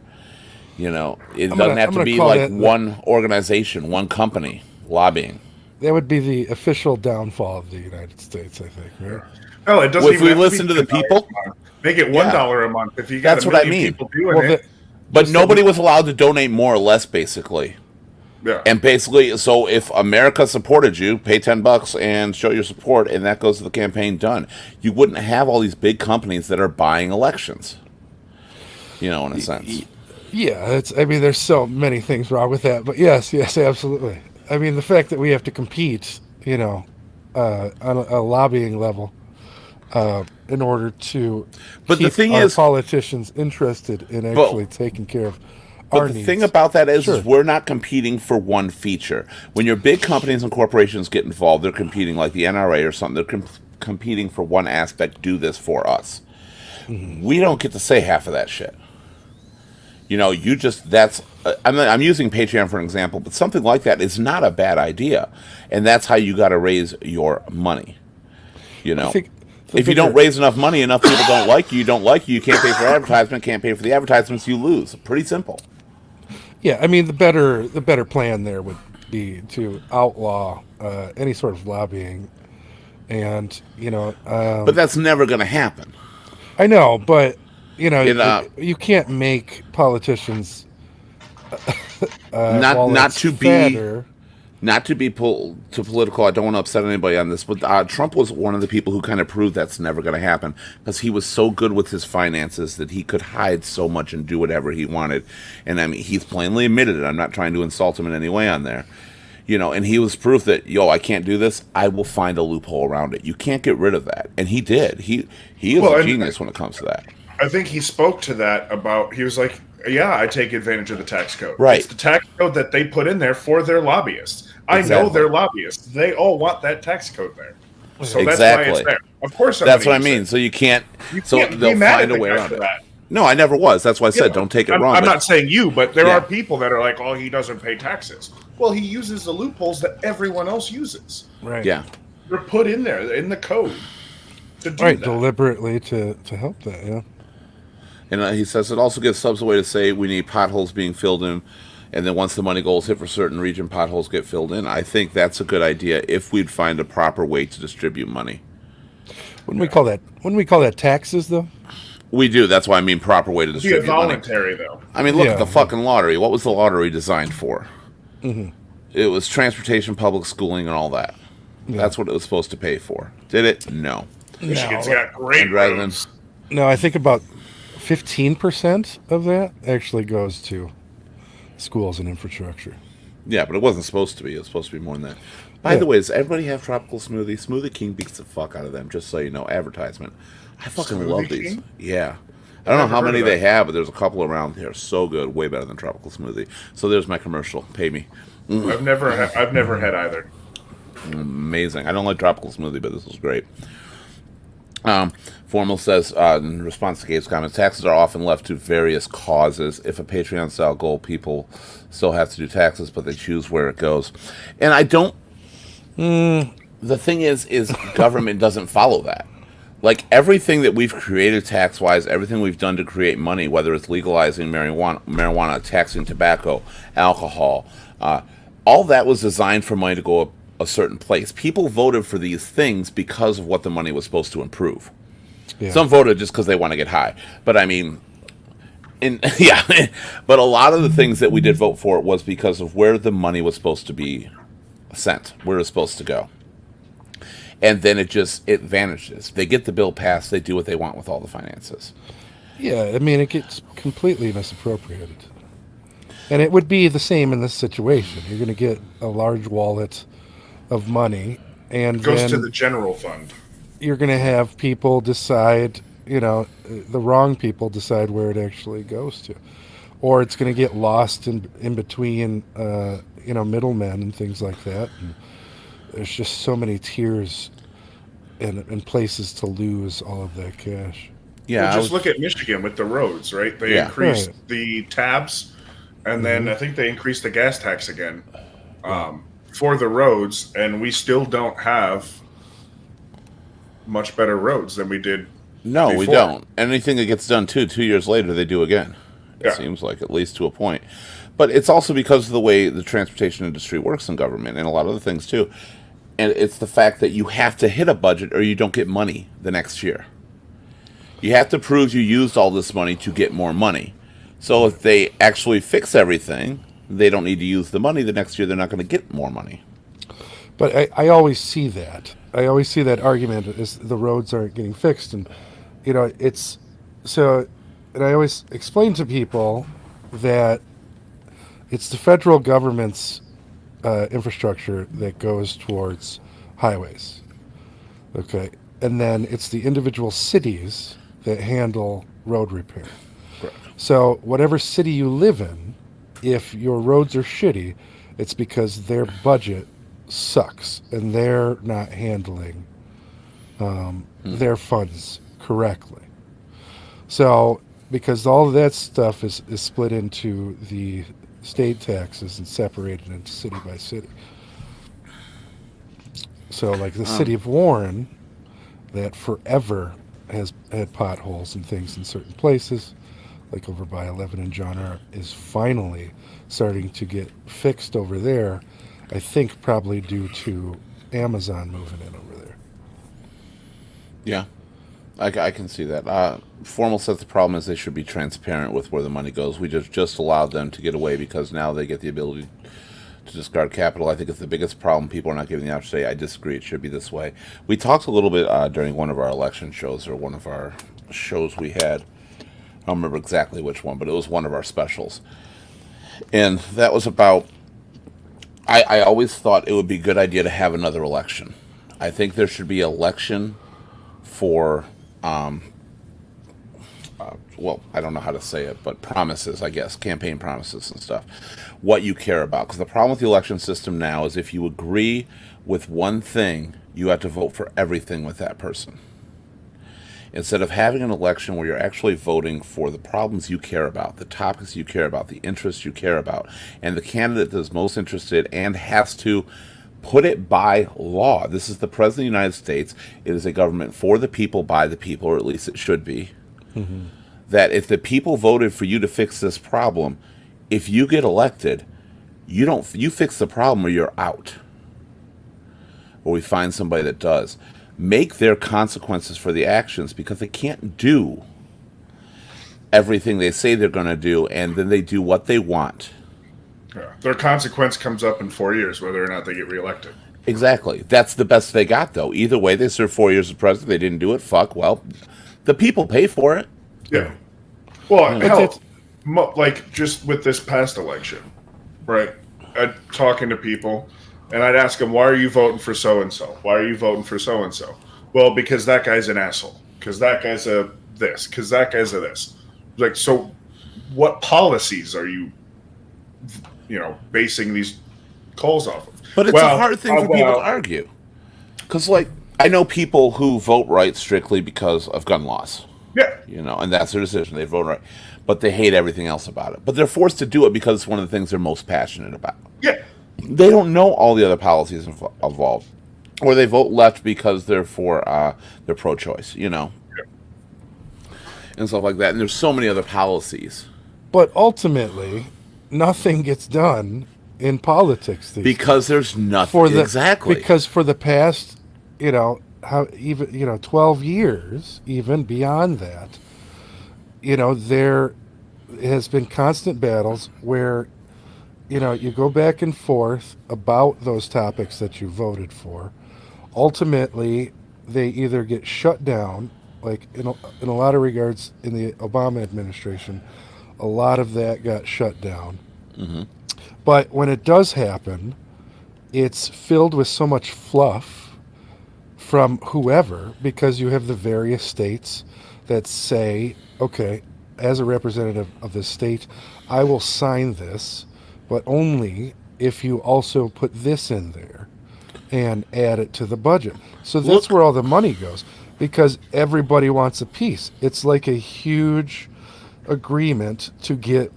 It doesn't have to be like one organization, one company lobbying. That would be the official downfall of the United States, I think. Right? No, it doesn't. If we listen to the people, make it $1 a month. If you got that's what I mean. People doing it. But nobody was allowed to donate more or less, basically. Yeah. And basically, so if America supported you, pay $10 and show your support, and that goes to the campaign, done. You wouldn't have all these big companies that are buying elections. In a sense. Yeah, there's so many things wrong with that, but yes, absolutely. I mean, the fact that we have to compete, on a lobbying level, in order to keep our politicians interested in actually taking care of. But the thing about that is we're not competing for one feature. When your big companies and corporations get involved, they're competing like the NRA or something. They're competing for one aspect. Do this for us. Mm-hmm. We don't get to say half of that shit. I'm using Patreon for an example, but something like that is not a bad idea, and that's how you got to raise your money. If you don't raise enough money, enough people don't like you. You don't like you. You can't pay for advertisement. Can't pay for the advertisements. You lose. Pretty simple. Yeah, I mean the better plan there would be to outlaw any sort of lobbying, and but that's never going to happen. I know, but you can't make politicians not to be political. I don't want to upset anybody on this, but Trump was one of the people who kind of proved that's never going to happen because he was so good with his finances that he could hide so much and do whatever he wanted. And I mean, he's plainly admitted it. I'm not trying to insult him in any way on there. And he was proof that, I can't do this. I will find a loophole around it. You can't get rid of that. And he did. He is a genius when it comes to that. I think he spoke to that he was like, yeah, I take advantage of the tax code. Right. It's the tax code that they put in there for their lobbyists. I know they're lobbyists. They all want that tax code there. So that's why it's there. Of course, that's what I mean. So you can't they'll find a way around it. No, I never was. That's why I said don't take it wrong. I'm not saying you, but there are people that are like, oh, he doesn't pay taxes. Well, he uses the loopholes that everyone else uses. Right. Yeah. They're put in there in the code to do that. Deliberately to help that, yeah. And he says it also gives subs a way to say we need potholes being filled in, and then once the money goals hit for certain region, potholes get filled in. I think that's a good idea if we'd find a proper way to distribute money. Wouldn't we call that taxes, though? We do. That's why I mean proper way to distribute money. Voluntary, though. I mean, look at the fucking lottery. What was the lottery designed for? Mm-hmm. It was transportation, public schooling, and all that. Yeah. That's what it was supposed to pay for. Did it? No. Michigan's got great roads. No, I think about 15% of that actually goes to schools and infrastructure. Yeah, but it wasn't supposed to be. It was supposed to be more than that. By the way, does everybody have Tropical Smoothie? Smoothie King beats the fuck out of them, just so you know. Advertisement. I fucking love these. Yeah. I don't know how many they have, but there's a couple around here. So good. Way better than Tropical Smoothie. So there's my commercial. Pay me. I've never had either. Amazing. I don't like Tropical Smoothie, but this was great. Formal says, in response to Gabe's comments, taxes are often left to various causes. If a Patreon-style goal, people still have to do taxes, but they choose where it goes. And I don't... the thing is government doesn't follow that. Like, everything that we've created tax-wise, everything we've done to create money, whether it's legalizing marijuana, taxing tobacco, alcohol, all that was designed for money to go a certain place. People voted for these things because of what the money was supposed to improve. Yeah. Some voted just because they want to get high. But I mean, yeah. But a lot of the things that we did vote for was because of where the money was supposed to be sent, where it was supposed to go. And then it vanishes. They get the bill passed. They do what they want with all the finances. Yeah, I mean, it gets completely misappropriated. And it would be the same in this situation. You're going to get a large wallet of money, and It goes then to the general fund. you're going to have people decide, the wrong people decide where it actually goes to. Or it's going to get lost in between, middlemen and things like that. And there's just so many tiers and places to lose all of that cash. Yeah. Well, just look at Michigan with the roads, right? They Yeah. increased Right. the tabs, and then I think they increased the gas tax again for the roads, and we still don't have much better roads than we did. No, we before. don't. Anything that gets done 2 years later, they do again. It Yeah. seems like, at least to a point. But it's also because of the way the transportation industry works in government and a lot of other things too. And it's the fact that you have to hit a budget or you don't get money the next year. You have to prove you used all this money to get more money. So if they actually fix everything, they don't need to use the money the next year. They're not going to get more money. But I always see that. I always see that argument is the roads aren't getting fixed. And, it's so, and I always explain to people that it's the federal government's infrastructure that goes towards highways. Okay. And then it's the individual cities that handle road repair. Correct. So whatever city you live in, if your roads are shitty, it's because their budget sucks and they're not handling their funds correctly. So because all of that stuff is split into the state taxes and separated into city by city. So like the city of Warren, that forever has had potholes and things in certain places, like over by 11 and John R, is finally starting to get fixed over there. I think probably due to Amazon moving in over there. Yeah, I can see that. Formal says the problem is they should be transparent with where the money goes. We just allowed them to get away because now they get the ability to discard capital. I think it's the biggest problem. People are not giving the option to say, I disagree, it should be this way. We talked a little bit during one of our election shows or one of our shows we had. I don't remember exactly which one, but it was one of our specials. And that was about, I always thought it would be a good idea to have another election. I think there should be an election for, well, I don't know how to say it, but promises, I guess, campaign promises and stuff, what you care about. Because the problem with the election system now is if you agree with one thing, you have to vote for everything with that person. Instead of having an election where you're actually voting for the problems you care about, the topics you care about, the interests you care about, and the candidate that's most interested and has to put it by law. This is the President of the United States. It is a government for the people, by the people, or at least it should be. Mm-hmm. That if the people voted for you to fix this problem, if you get elected, you fix the problem or you're out. Or we find somebody that does. Make their consequences for the actions, because they can't do everything they say they're going to do, and then they do what they want. Yeah. Their consequence comes up in 4 years, whether or not they get reelected. Exactly. That's the best they got, though. Either way, they served 4 years as president. They didn't do it. Fuck. Well, the people pay for it. Yeah. Well, hell, like just with this past election, right? I'd talking to people, and I'd ask them, why are you voting for so-and-so? Why are you voting for so-and-so? Well, because that guy's an asshole. Because that guy's a this. Because that guy's a this. Like, so what policies are you, basing these calls off of? But it's a hard thing for people to argue. Because, I know people who vote right strictly because of gun laws. Yeah. And that's their decision. They vote right. But they hate everything else about it. But they're forced to do it because it's one of the things they're most passionate about. Yeah. They don't know all the other policies involved. Or they vote left because they're they're pro-choice, and stuff like that. And there's so many other policies. But ultimately, nothing gets done in politics these because there's nothing for the exactly. because for the past, how even 12 years, even beyond that, there has been constant battles where you go back and forth about those topics that you voted for. Ultimately, they either get shut down, like in a lot of regards in the Obama administration, a lot of that got shut down. Mm-hmm. But when it does happen, it's filled with so much fluff from whoever, because you have the various states that say, okay, as a representative of the state, I will sign this, but only if you also put this in there and add it to the budget. So that's where all the money goes, because everybody wants a piece. It's like a huge agreement to get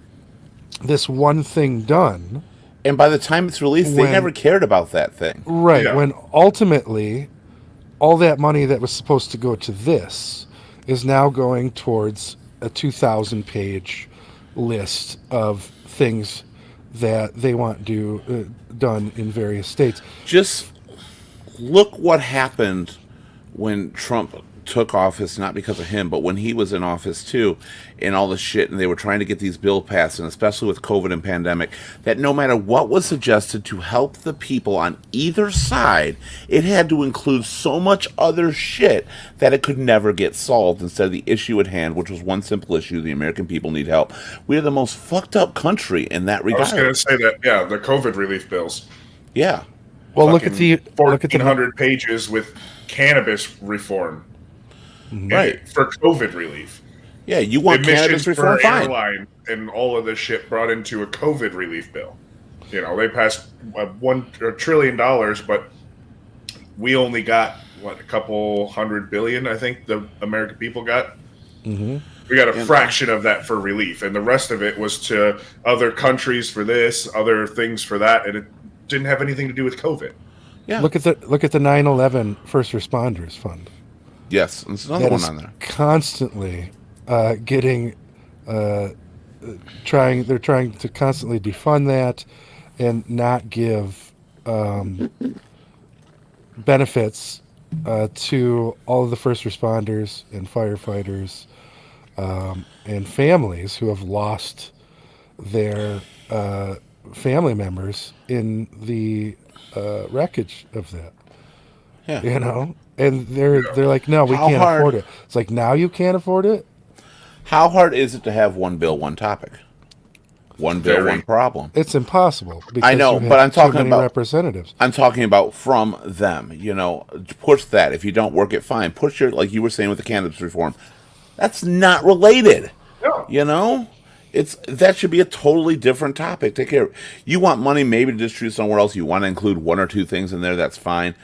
this one thing done. And by the time it's released, they never cared about that thing. Right. Yeah. When ultimately all that money that was supposed to go to this is now going towards a 2,000 page list of things that they want done in various states. Just look what happened when Trump took office, not because of him, but when he was in office too, and all the shit, and they were trying to get these bills passed, and especially with COVID and pandemic, that no matter what was suggested to help the people on either side, it had to include so much other shit that it could never get solved instead of the issue at hand, which was one simple issue: the American people need help. We are the most fucked up country in that regard. I was going to say that, yeah, the COVID relief bills. Yeah. Well, look at the 1,400 pages with cannabis reform. Right. For COVID relief. Yeah, you want cannabis reform, for fine. airline and all of this shit brought into a COVID relief bill. They passed $1 trillion, but we only got a couple $100 billion. I think the American people got. Mm-hmm. We got a fraction of that for relief, and the rest of it was to other countries for this, other things for that, and it didn't have anything to do with COVID. Yeah. Look at the 9/11 First Responders Fund. Yes, there's another That one is on there. constantly getting they're trying to constantly defund that and not give benefits to all of the first responders and firefighters and families who have lost their family members in the wreckage of that. Yeah. And they're like, no, we can't afford it. It's like, now you can't afford it? How hard is it to have one bill, one topic? One bill, one problem. It's impossible. Because I know, you have but I'm too talking many about representatives. I'm talking about from them. Push that. If you don't work it, fine. Push your, like you were saying with the cannabis reform. That's not related. No. That should be a totally different topic. Take care. You want money maybe to distribute somewhere else. You want to include one or two things in there. That's fine.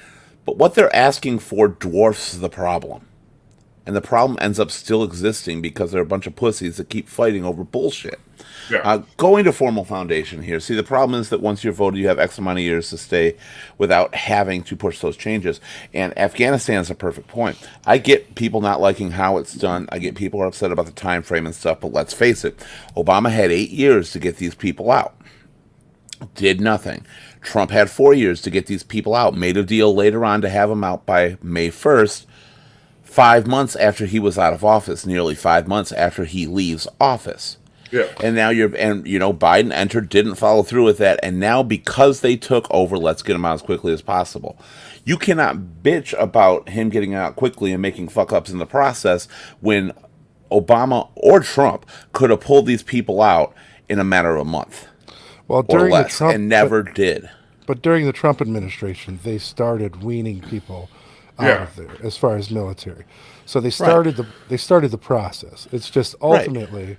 But what they're asking for dwarfs the problem. And the problem ends up still existing because there are a bunch of pussies that keep fighting over bullshit. Yeah. Going to formal foundation here. See, the problem is that once you're voted, you have X amount of years to stay without having to push those changes. And Afghanistan is a perfect point. I get people not liking how it's done. I get people are upset about the time frame and stuff. But let's face it, Obama had 8 years to get these people out. Did nothing. Trump had 4 years to get these people out. Made a deal later on to have them out by May 1st, 5 months after he was out of office, nearly 5 months after he leaves office. Yeah. And now Biden entered, didn't follow through with that, and now because they took over, let's get him out as quickly as possible. You cannot bitch about him getting out quickly and making fuck ups in the process when Obama or Trump could have pulled these people out in a matter of a month. Well, or during less, the Trump, and never did. But during the Trump administration, they started weaning people out of there as far as military. So they started the process. It's just ultimately,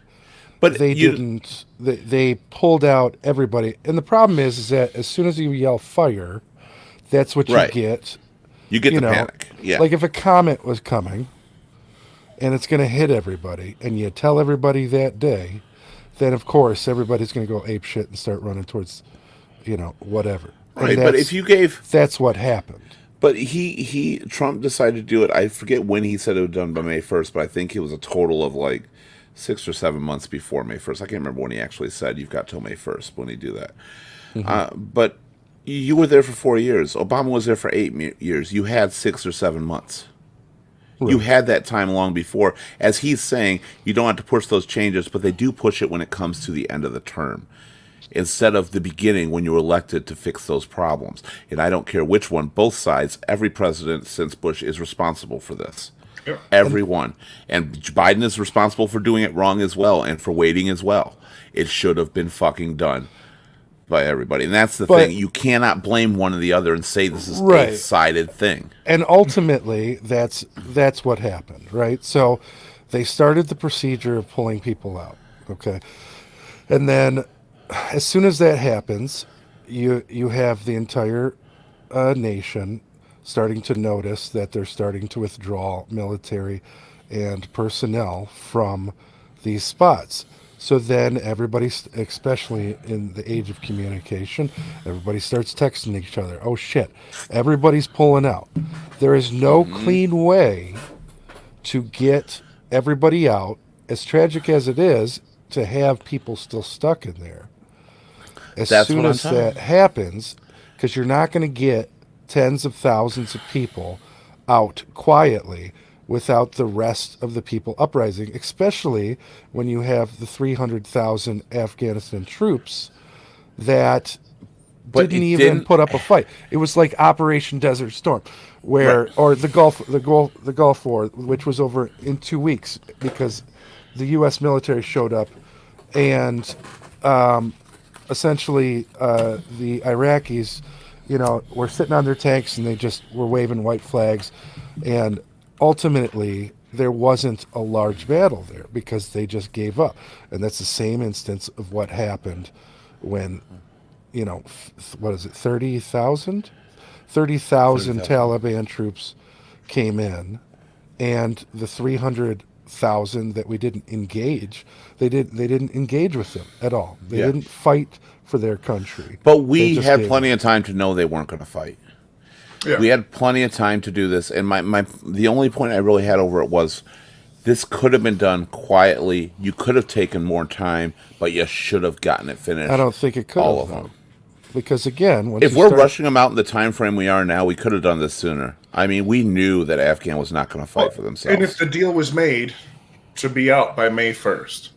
but they pulled out everybody. And the problem is that as soon as you yell fire, that's what you get. You get the panic. Yeah. Like if a comet was coming and it's going to hit everybody, and you tell everybody that day, then of course everybody's going to go ape shit and start running towards, whatever. Right, but if you gave... That's what happened. But Trump decided to do it. I forget when he said it was done by May 1st, but I think it was a total of like 6 or 7 months before May 1st. I can't remember when he actually said you've got till May 1st when he do that. But you were there for 4 years. Obama was there for 8 years. You had 6 or 7 months. You had that time long before. As he's saying, you don't have to push those changes, but they do push it when it comes to the end of the term, instead of the beginning when you were elected to fix those problems. And I don't care which one, both sides, every president since Bush is responsible for this. Yeah. Everyone. And Biden is responsible for doing it wrong as well, and for waiting as well. It should have been fucking done by everybody. And that's the thing. You cannot blame one or the other and say this is a sided thing. And ultimately, that's what happened, right? So they started the procedure of pulling people out, okay? And then as soon as that happens, you have the entire nation starting to notice that they're starting to withdraw military and personnel from these spots. So then everybody, especially in the age of communication, everybody starts texting each other. Oh shit, everybody's pulling out. There is no clean way to get everybody out, as tragic as it is, to have people still stuck in there. As soon as that happens, because you're not going to get tens of thousands of people out quietly without the rest of the people uprising, especially when you have the 300,000 Afghanistan troops that didn't even put up a fight. It was like Operation Desert Storm, or the Gulf War, which was over in 2 weeks because the U.S. military showed up, and essentially the Iraqis, were sitting on their tanks and they just were waving white flags, and ultimately there wasn't a large battle there because they just gave up. And that's the same instance of what happened when, 30,000 Taliban troops came in, and the 300,000 that we didn't engage, they didn't engage with them at all. They didn't fight for their country. But we had plenty of time to know they weren't going to fight. Yeah. We had plenty of time to do this, and the only point I really had over it was this could have been done quietly. You could have taken more time, but you should have gotten it finished. I don't think it could all have, of them. Because again, if we're rushing them out in the time frame we are now, we could have done this sooner. I mean, we knew that Afghan was not going to fight for themselves. And if the deal was made to be out by May 1st,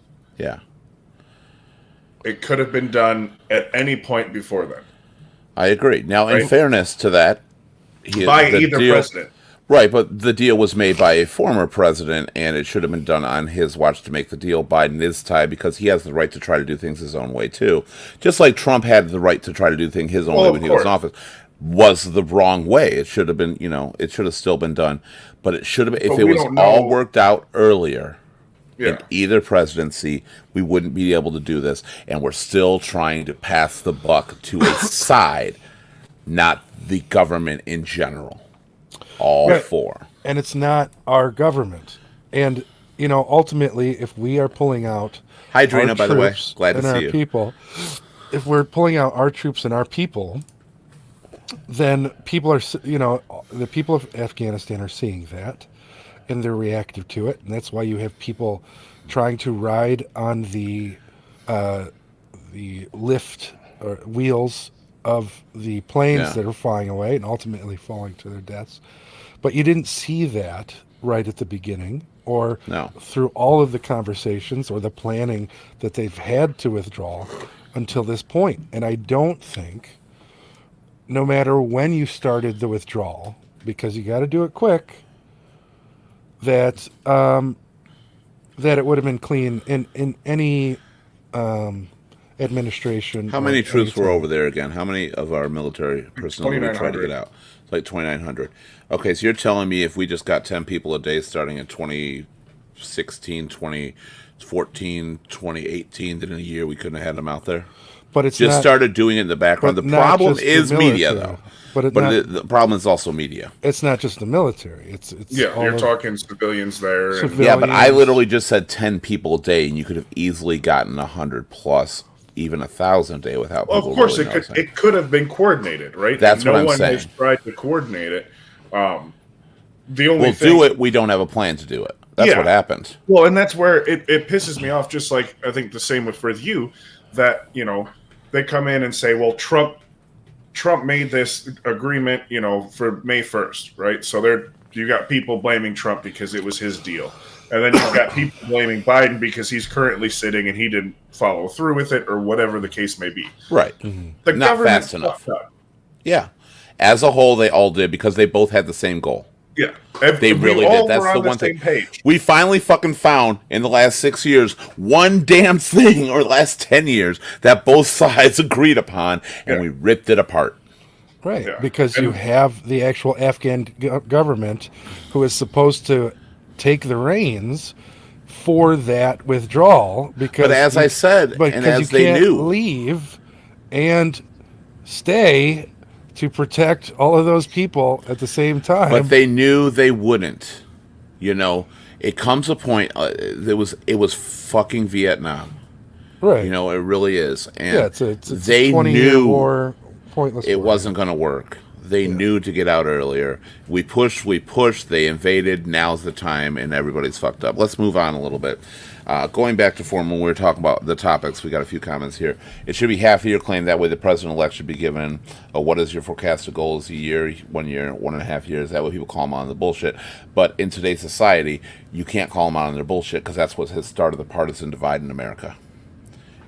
it could have been done at any point before then. I agree. Now, in fairness to that, by either president. Right, but the deal was made by a former president, and it should have been done on his watch to make the deal. Biden is tied because he has the right to try to do things his own way, too. Just like Trump had the right to try to do things his own way when he was in office. Was the wrong way. It should have been, it should have still been done. But it should have been, if it was all worked out earlier in either presidency, we wouldn't be able to do this. And we're still trying to pass the buck to a side, not the government in general. All four. And it's not our government. And, ultimately, if we are pulling out Hydrina, by the way, glad to see you. People, if we're pulling out our troops and our people, then people are, the people of Afghanistan are seeing that, and they're reactive to it. And that's why you have people trying to ride on the lift or wheels of the planes that are flying away and ultimately falling to their deaths. But you didn't see that right at the beginning or through all of the conversations or the planning that they've had to withdraw until this point. And I don't think, no matter when you started the withdrawal, because you got to do it quick, that that it would have been clean in any administration. How many troops were over there again? How many of our military personnel did we try to get out? It's like 2,900. Okay, so you're telling me if we just got 10 people a day starting in 2016, 2014, 2018, then in a year we couldn't have had them out there? But it's just started doing it in the background. The problem is media, though. But the problem is also media. It's not just the military. It's you're talking civilians there. Yeah, but I literally just said 10 people a day, and you could have easily gotten 100 plus, even 1,000 a day without. Well, of course, it could have been coordinated, right? That's what I'm saying. No one has tried to coordinate it. The only we'll do it. We don't have a plan to do it. That's what happened. Well, and that's where it pisses me off. Just like I think the same with you, that they come in and say, well, Trump made this agreement, for May 1st, right? So you got people blaming Trump because it was his deal. And then you've got people blaming Biden because he's currently sitting and he didn't follow through with it or whatever the case may be. Right. The Not government fast enough. fucked up. Yeah. As a whole, they all did because they both had the same goal. Yeah. They really did. That's the one thing. Page. We finally fucking found in the last 6 years one damn thing, or the last 10 years, that both sides agreed upon, and we ripped it apart. Right, Yeah. because you have the actual Afghan government who is supposed to take the reins for that withdrawal. Because But as I said, and because as you they can't knew, leave and stay to protect all of those people at the same time. but they knew they wouldn't. It comes a point. It was fucking Vietnam. right. It really is. And yeah, it's a they 20-year knew war, pointless it war. wasn't going to work. They knew to get out earlier. We pushed, they invaded. Now's the time, and everybody's fucked up. Let's move on a little bit. Going back to form, when we were talking about the topics, we got a few comments here. It should be half a year claim. That way the president-elect should be given what is your forecasted goals a year, 1 year, 1.5 years. That way people call them on the bullshit. But in today's society, you can't call them out on their bullshit because that's what has started the partisan divide in America.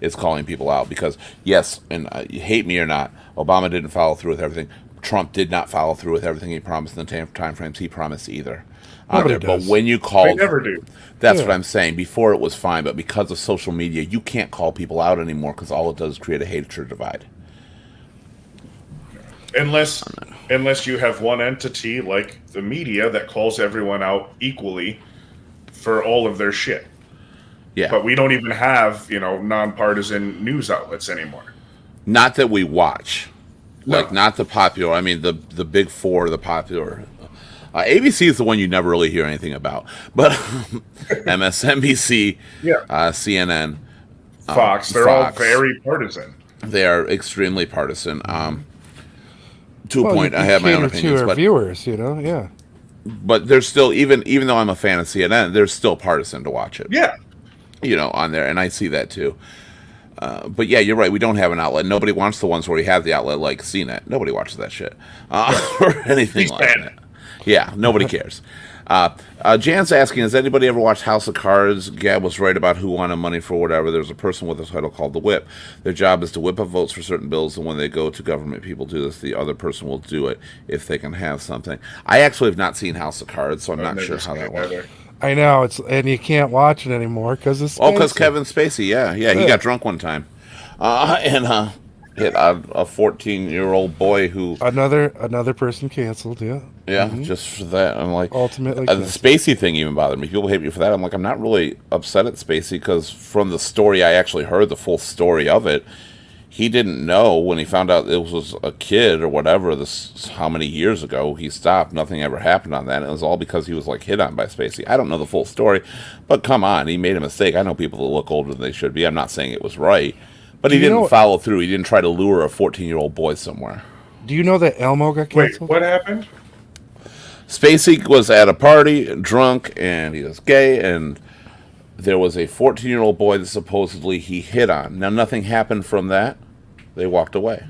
It's calling people out because, yes, and you hate me or not, Obama didn't follow through with everything. Trump did not follow through with everything he promised in the time frames he promised either. Nobody But does. when you They called, never do. that's Yeah. what I'm saying. Before it was fine, but because of social media, you can't call people out anymore because all it does is create a hatred divide. Unless you have one entity like the media that calls everyone out equally for all of their shit. Yeah, But we don't even have, nonpartisan news outlets anymore. not that we watch, No. like not the popular. I mean, the big four, the popular. ABC is the one you never really hear anything about, but MSNBC, CNN, Fox, they're Fox. all very partisan. They are extremely partisan. To a Well, point, you I have my own cater to opinions, our but viewers, yeah. there's still even though I'm a fan of CNN, there's still partisan to watch it. Yeah. On there, and I see that too. But yeah, you're right. We don't have an outlet. Nobody wants the ones where we have the outlet, like CNET. Nobody watches that shit or anything He's like bad. that. Yeah, nobody cares. Jan's asking, has anybody ever watched House of Cards? Gab was right about who wanted money for whatever. There's a person with a title called the Whip. Their job is to whip up votes for certain bills, and when they go to government, people do this. The other person will do it if they can have something. I actually have not seen House of Cards, so I'm not sure how that works. I know and you can't watch it anymore because it's Oh, because Spacey. Kevin Spacey, yeah, he got drunk one time, and hit a 14-year-old boy who, Another person canceled. Yeah, just for that. I'm like, Ultimately the canceled. Spacey thing even bothered me. People hate me for that. I'm like, I'm not really upset at Spacey because from the story, I actually heard the full story of it. He didn't know when he found out it was a kid or whatever. This how many years ago he stopped. Nothing ever happened on that. And it was all because he was like hit on by Spacey. I don't know the full story, but come on, he made a mistake. I know people that look older than they should be. I'm not saying it was right, but he Do you didn't know- follow through. He didn't try to lure a 14-year-old boy somewhere. Do you know that Elmo got Wait, canceled? what happened? Spacey was at a party, drunk, and he was gay, and there was a 14-year-old boy that supposedly he hit on. Now, nothing happened from that. They walked away.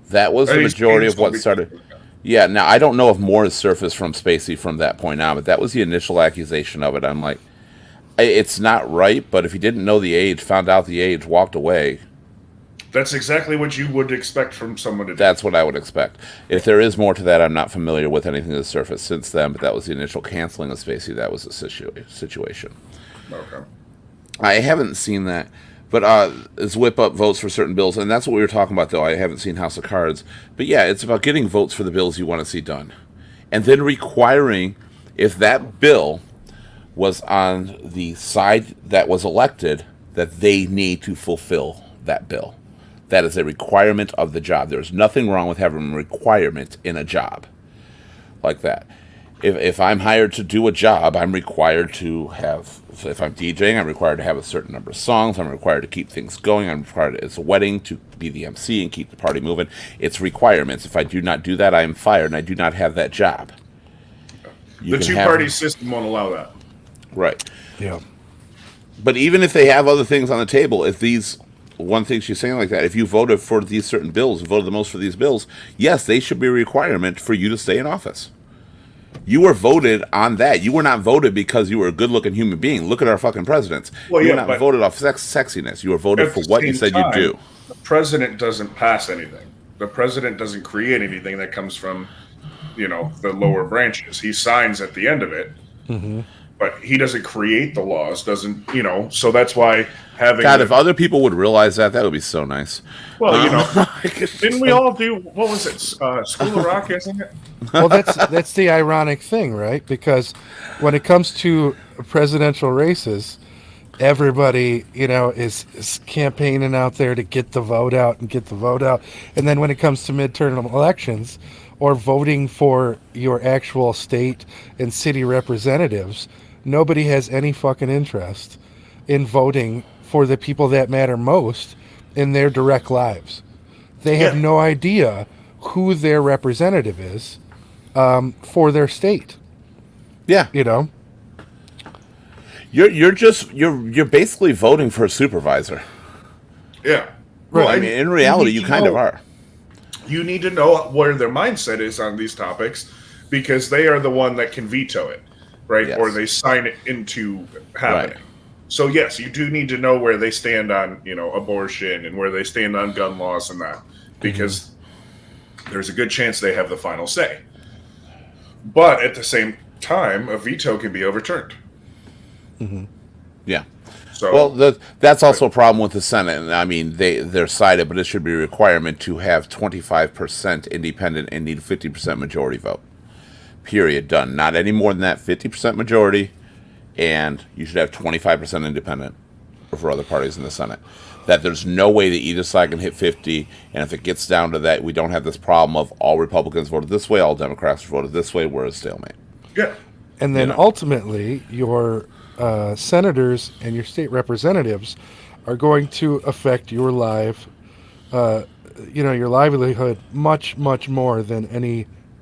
That was the He's majority of what canceled started. because- Yeah, now I don't know if more has surfaced from Spacey from that point on, but that was the initial accusation of it. I'm like, it's not right, but if he didn't know the age, found out the age, walked away, That's exactly what you would expect from someone to do. that's what I would expect. If there is more to that, I'm not familiar with anything that's surfaced since then, but that was the initial canceling of Spacey. That was the situation. Okay. I haven't seen that, but it's whip up votes for certain bills, and that's what we were talking about, though. I haven't seen House of Cards. But yeah, it's about getting votes for the bills you want to see done. And then requiring, if that bill was on the side that was elected, that they need to fulfill that bill. That is a requirement of the job. There's nothing wrong with having a requirement in a job like that. If I'm hired to do a job, I'm required to have, if I'm DJing, I'm required to have a certain number of songs. I'm required to keep things going. I'm required, it's a wedding, to be the MC and keep the party moving. It's requirements. If I do not do that, I am fired, and I do not have that job. You The can two-party have- system won't allow that. Right. Yeah. But even if they have other things on the table, if these one thing she's saying like that, if you voted for these certain bills, voted the most for these bills, yes, they should be a requirement for you to stay in office. You were voted on that. You were not voted because you were a good-looking human being. Look at our fucking presidents. Well, you yeah, were not but voted off sexiness. You were voted at for the what you same said you'd time, do. The president doesn't pass anything. The president doesn't create anything that comes from, the lower branches. He signs at the end of it, but he doesn't create the laws. So that's why having God, if other people would realize that would be so nice. Well, didn't we all do? What was it? School of Rock, isn't it? Well, that's the ironic thing, right? Because when it comes to presidential races, everybody, is campaigning out there to get the vote out, and then when it comes to midterm elections or voting for your actual state and city representatives, nobody has any fucking interest in voting for the people that matter most in their direct lives. They have no idea who their representative is for their state. Yeah. You're basically voting for a supervisor. Yeah. Well, I mean, in reality, you kind of are. You need to know where their mindset is on these topics because they are the one that can veto it, right? Yes. Or they sign it into happening. Right. So yes, you do need to know where they stand on, abortion and where they stand on gun laws and that, because there's a good chance they have the final say. But at the same time, a veto can be overturned. Yeah. So, well, that's also a problem with the Senate. I mean, they're sided, but it should be a requirement to have 25% independent and need 50% majority vote. Period. Done. Not any more than that. 50% majority, and you should have 25% independent for other parties in the Senate. That there's no way that either side can hit 50, and if it gets down to that, we don't have this problem of all Republicans voted this way, all Democrats voted this way, we're a stalemate. yeah. And then ultimately, your senators and your state representatives are going to affect your your livelihood much, much more than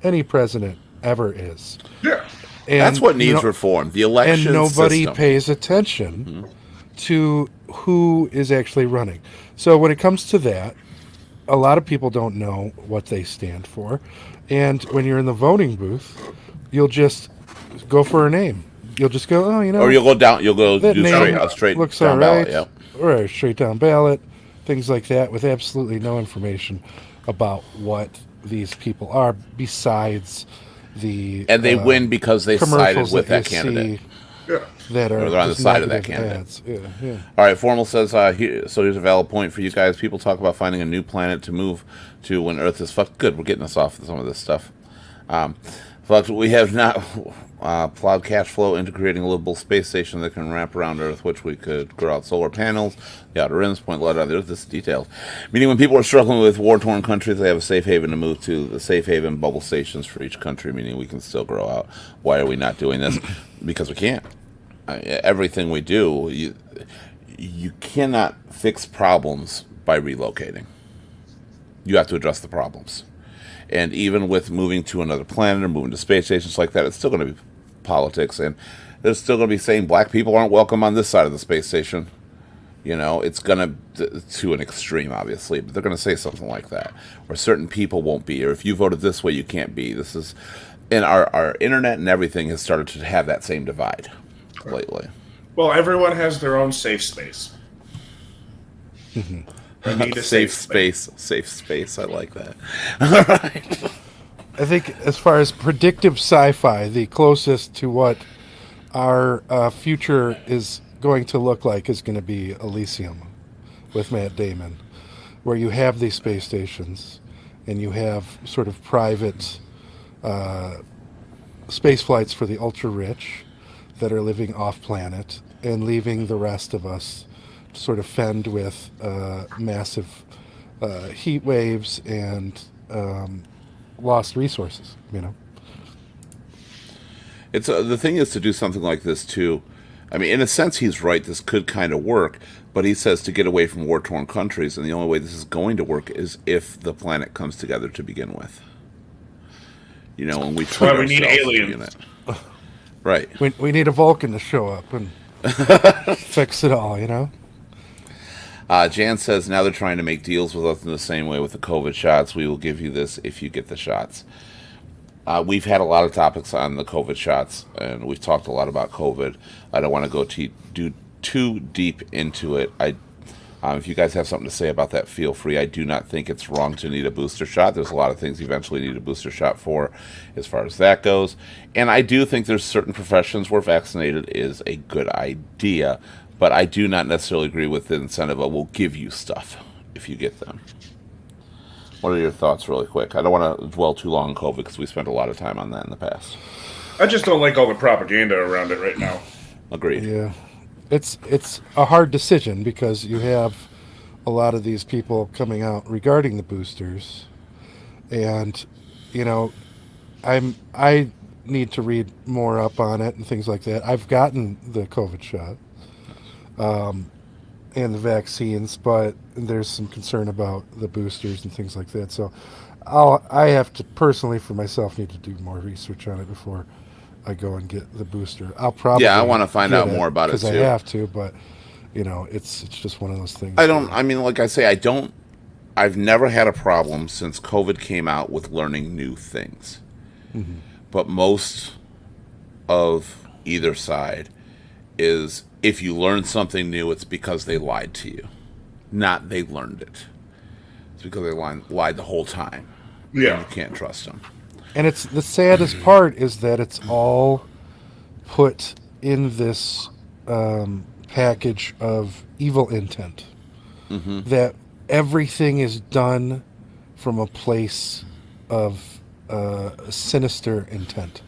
any president ever is. Yeah. And That's what needs reform. The election and nobody system. pays attention to who is actually running. So when it comes to that, a lot of people don't know what they stand for. And when you're in the voting booth, you'll just go for a name. You'll just go, Or you'll go down. You'll go that do name straight looks down all right, ballot. Yep. or a straight down ballot, things like that, with absolutely no information about what these people are besides the And they win because they sided commercials with that you candidate. see Yeah. that are Or they're on the just side of that negative candidate. ads. Yeah. All right, Formal says, so here's a valid point for you guys. People talk about finding a new planet to move to when Earth is fucked. Good, we're getting us off some of this stuff. We have not plowed cash flow into creating a livable space station that can wrap around Earth, which we could grow out solar panels, the outer rims, point light on the Earth. This is detailed. Meaning when people are struggling with war-torn countries, they have a safe haven to move to. The safe haven bubble stations for each country, meaning we can still grow out. Why are we not doing this? Because we can't. Everything we do, you cannot fix problems by relocating. You have to address the problems. And even with moving to another planet or moving to space stations like that, it's still going to be politics. And they're still going to be saying black people aren't welcome on this side of the space station. It's going to an extreme, obviously, but they're going to say something like that. Or certain people won't be, or if you voted this way, you can't be. This is, and our internet and everything has started to have that same divide lately. Well, everyone has their own safe space. I need a Safe space. I like that. All right. I think as far as predictive sci-fi, the closest to what our future is going to look like is going to be Elysium with Matt Damon, where you have these space stations and you have sort of private space flights for the ultra-rich that are living off-planet and leaving the rest of us to sort of fend with massive heat waves and lost resources, It's the thing is to do something like this too. I mean, in a sense, he's right. This could kind of work, but he says to get away from war-torn countries, and the only way this is going to work is if the planet comes together to begin with. And we treat we need ourselves aliens. in it. Right. We need a Vulcan to show up and fix it all, Jan says now they're trying to make deals with us in the same way with the COVID shots. We will give you this if you get the shots. We've had a lot of topics on the COVID shots, and we've talked a lot about COVID. I don't want to go do too deep into it. If you guys have something to say about that, feel free. I do not think it's wrong to need a booster shot. There's a lot of things you eventually need a booster shot for as far as that goes. And I do think there's certain professions where vaccinated is a good idea. But I do not necessarily agree with the incentive of we'll give you stuff if you get them. What are your thoughts really quick? I don't want to dwell too long on COVID because we spent a lot of time on that in the past. I just don't like all the propaganda around it right now. Agreed. Yeah. It's a hard decision because you have a lot of these people coming out regarding the boosters, and I need to read more up on it and things like that. I've gotten the COVID shot and the vaccines, but there's some concern about the boosters and things like that. So I have to personally for myself need to do more research on it before I go and get the booster. I'll probably I want to find out more about it too. Because I have to, but it's just one of those things. Like I say, I've never had a problem since COVID came out with learning new things. Mm-hmm. But most of either side is if you learn something new, it's because they lied to you, not they learned it. It's because they lied the whole time. Yeah, and you can't trust them. And it's the saddest part is that it's all put in this package of evil intent. Mm-hmm. That everything is done from a place of sinister intent.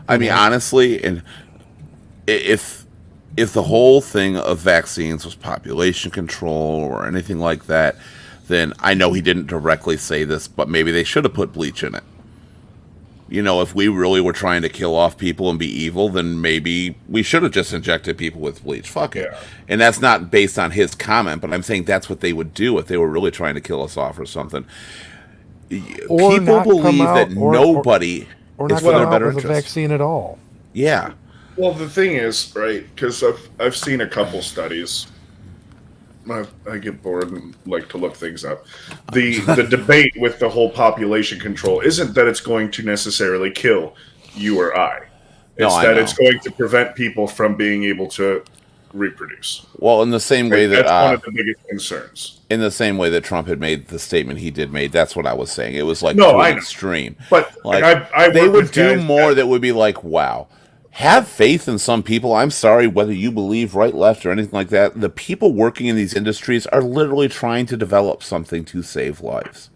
I mean, honestly, and if the whole thing of vaccines was population control or anything like that, then I know he didn't directly say this, but maybe they should have put bleach in it. If we really were trying to kill off people and be evil, then maybe we should have just injected people with bleach. Fuck it. Yeah. And that's not based on his comment, but I'm saying that's what they would do if they were really trying to kill us off or something. Or people believe that nobody or is not for their come better out with a interest. vaccine at all. Yeah. Well, the thing is, right, because I've seen a couple studies. I get bored and like to look things up. The debate with the whole population control isn't that it's going to necessarily kill you or I. It's that it's going to prevent people from being able to reproduce. Well, in the same way that's one of the biggest concerns. In the same way that Trump had made the statement he did made, that's what I was saying. It was like too extreme. But they would do more that would be like, wow. Have faith in some people. I'm sorry, whether you believe right, left, or anything like that. The people working in these industries are literally trying to develop something to save lives.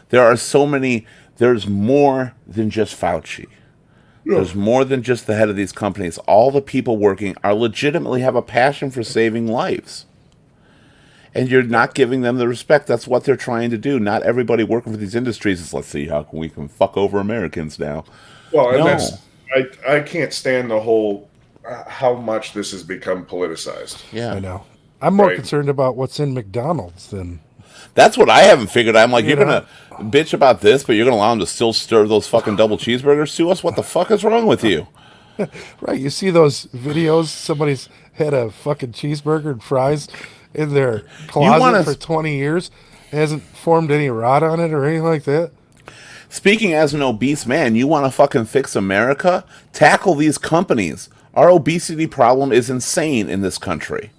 There are so many. There's more than just Fauci. Yeah. There's more than just the head of these companies. All the people working are legitimately have a passion for saving lives. And you're not giving them the respect. That's what they're trying to do. Not everybody working for these industries is, let's see how we can fuck over Americans now. Well, and that's... I can't stand the whole how much this has become politicized. Yeah, I know. I'm more concerned about what's in McDonald's than. That's what I haven't figured. I'm like, you're gonna bitch about this, but you're gonna allow them to still stir those fucking double cheeseburgers to us? What the fuck is wrong with you? Right, you see those videos? Somebody's had a fucking cheeseburger and fries in their closet for 20 years. It hasn't formed any rot on it or anything like that. Speaking as an obese man, you want to fucking fix America? Tackle these companies. Our obesity problem is insane in this country.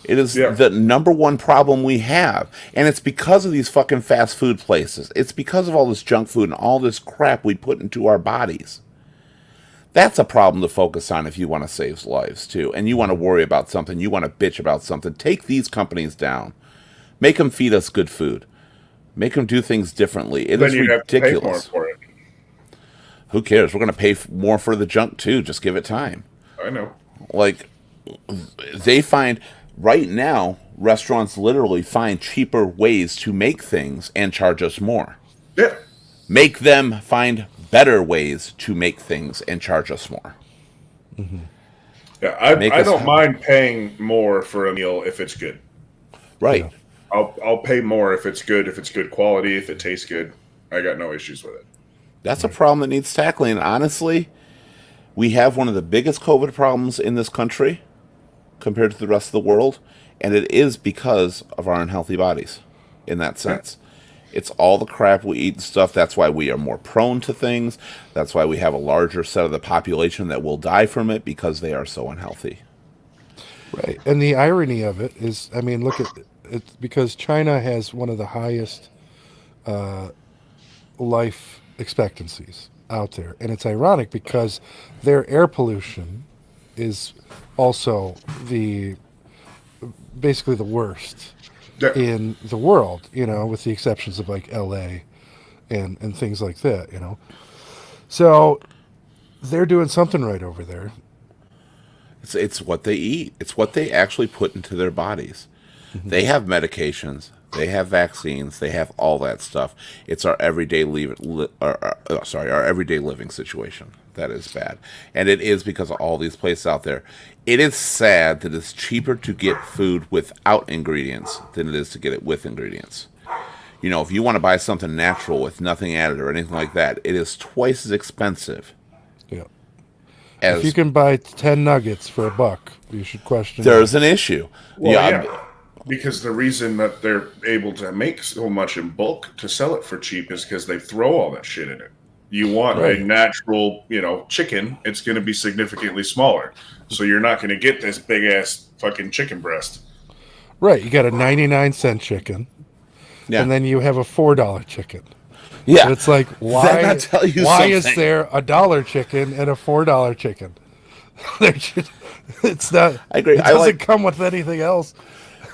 It is the number one problem we have. And it's because of these fucking fast food places. It's because of all this junk food and all this crap we put into our bodies. That's a problem to focus on if you want to save lives, too. And you want to worry about something. You want to bitch about something. Take these companies down. Make them feed us good food. Make them do things differently. It is ridiculous. Have to pay more for it. Who cares? We're going to pay more for the junk, too. Just give it time. I know. Like, they find... Right now, restaurants literally find cheaper ways to make things and charge us more. Yeah. Make them find better ways to make things and charge us more. Mm-hmm. Yeah, I don't mind paying more for a meal if it's good. Right. Yeah. I'll pay more if it's good quality, if it tastes good. I got no issues with it. That's a problem that needs tackling. Honestly, we have one of the biggest COVID problems in this country compared to the rest of the world, And it is because of our unhealthy bodies in that sense. It's all the crap we eat and stuff. That's why we are more prone to things. That's why we have a larger set of the population that will die from it because they are so unhealthy. Right. And the irony of it is, I mean, look at it's because China has one of the highest life expectancies out there. And it's ironic because their air pollution is also basically the worst in the world, with the exceptions of like LA and things like that. So they're doing something right over there. It's what they eat. It's what they actually put into their bodies. They have medications. They have vaccines. They have all that stuff. It's our everyday our everyday living situation that is bad, and it is because of all these places out there. It is sad that it's cheaper to get food without ingredients than it is to get it with ingredients. If you want to buy something natural with nothing added or anything like that, it is twice as expensive. Yeah. If you can buy 10 nuggets for $1, you should question. There's an issue. Well, because the reason that they're able to make so much in bulk to sell it for cheap is because they throw all that shit in it. You want a natural, chicken, it's going to be significantly smaller. So you're not going to get this big ass fucking chicken breast. Right. You got a 99-cent chicken. Yeah. And then you have a $4 chicken. Yeah. So it's like, why is there a $1 chicken and a $4 chicken? It's not. I agree. It doesn't come with anything else.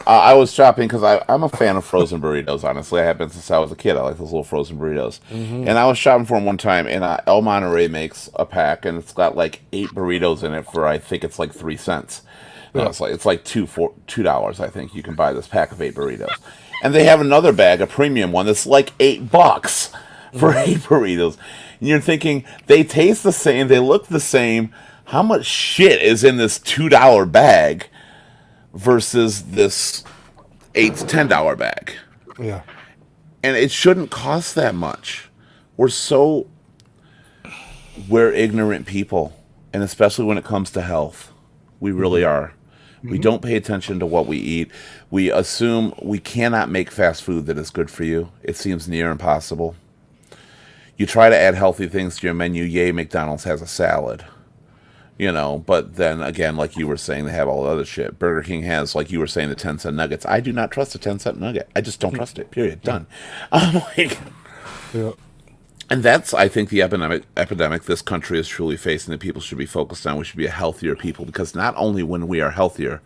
I was shopping because I'm a fan of frozen burritos, honestly. I have been since I was a kid. I like those little frozen burritos. Mm-hmm. And I was shopping for them one time, and El Monterey makes a pack, and it's got like 8 burritos in it for, I think it's like 3 cents. Yeah. It's like $2, I think. You can buy this pack of 8 burritos. And they have another bag, a premium one, that's like $8 for 8 burritos. And you're thinking, they taste the same, they look the same. How much shit is in this $2 bag versus this $8 to $10 bag? Yeah. And it shouldn't cost that much. We're ignorant people. And especially when it comes to health. We really are. We don't pay attention to what we eat. We assume we cannot make fast food that is good for you. It seems near impossible. You try to add healthy things to your menu. Yay, McDonald's has a salad. But then again, like you were saying, they have all the other shit. Burger King has, like you were saying, the 10-cent nuggets. I do not trust a 10-cent nugget. I just don't trust it. Period. Done. Yeah. And that's, I think, the epidemic this country is truly facing that people should be focused on. We should be a healthier people because not only when we are healthier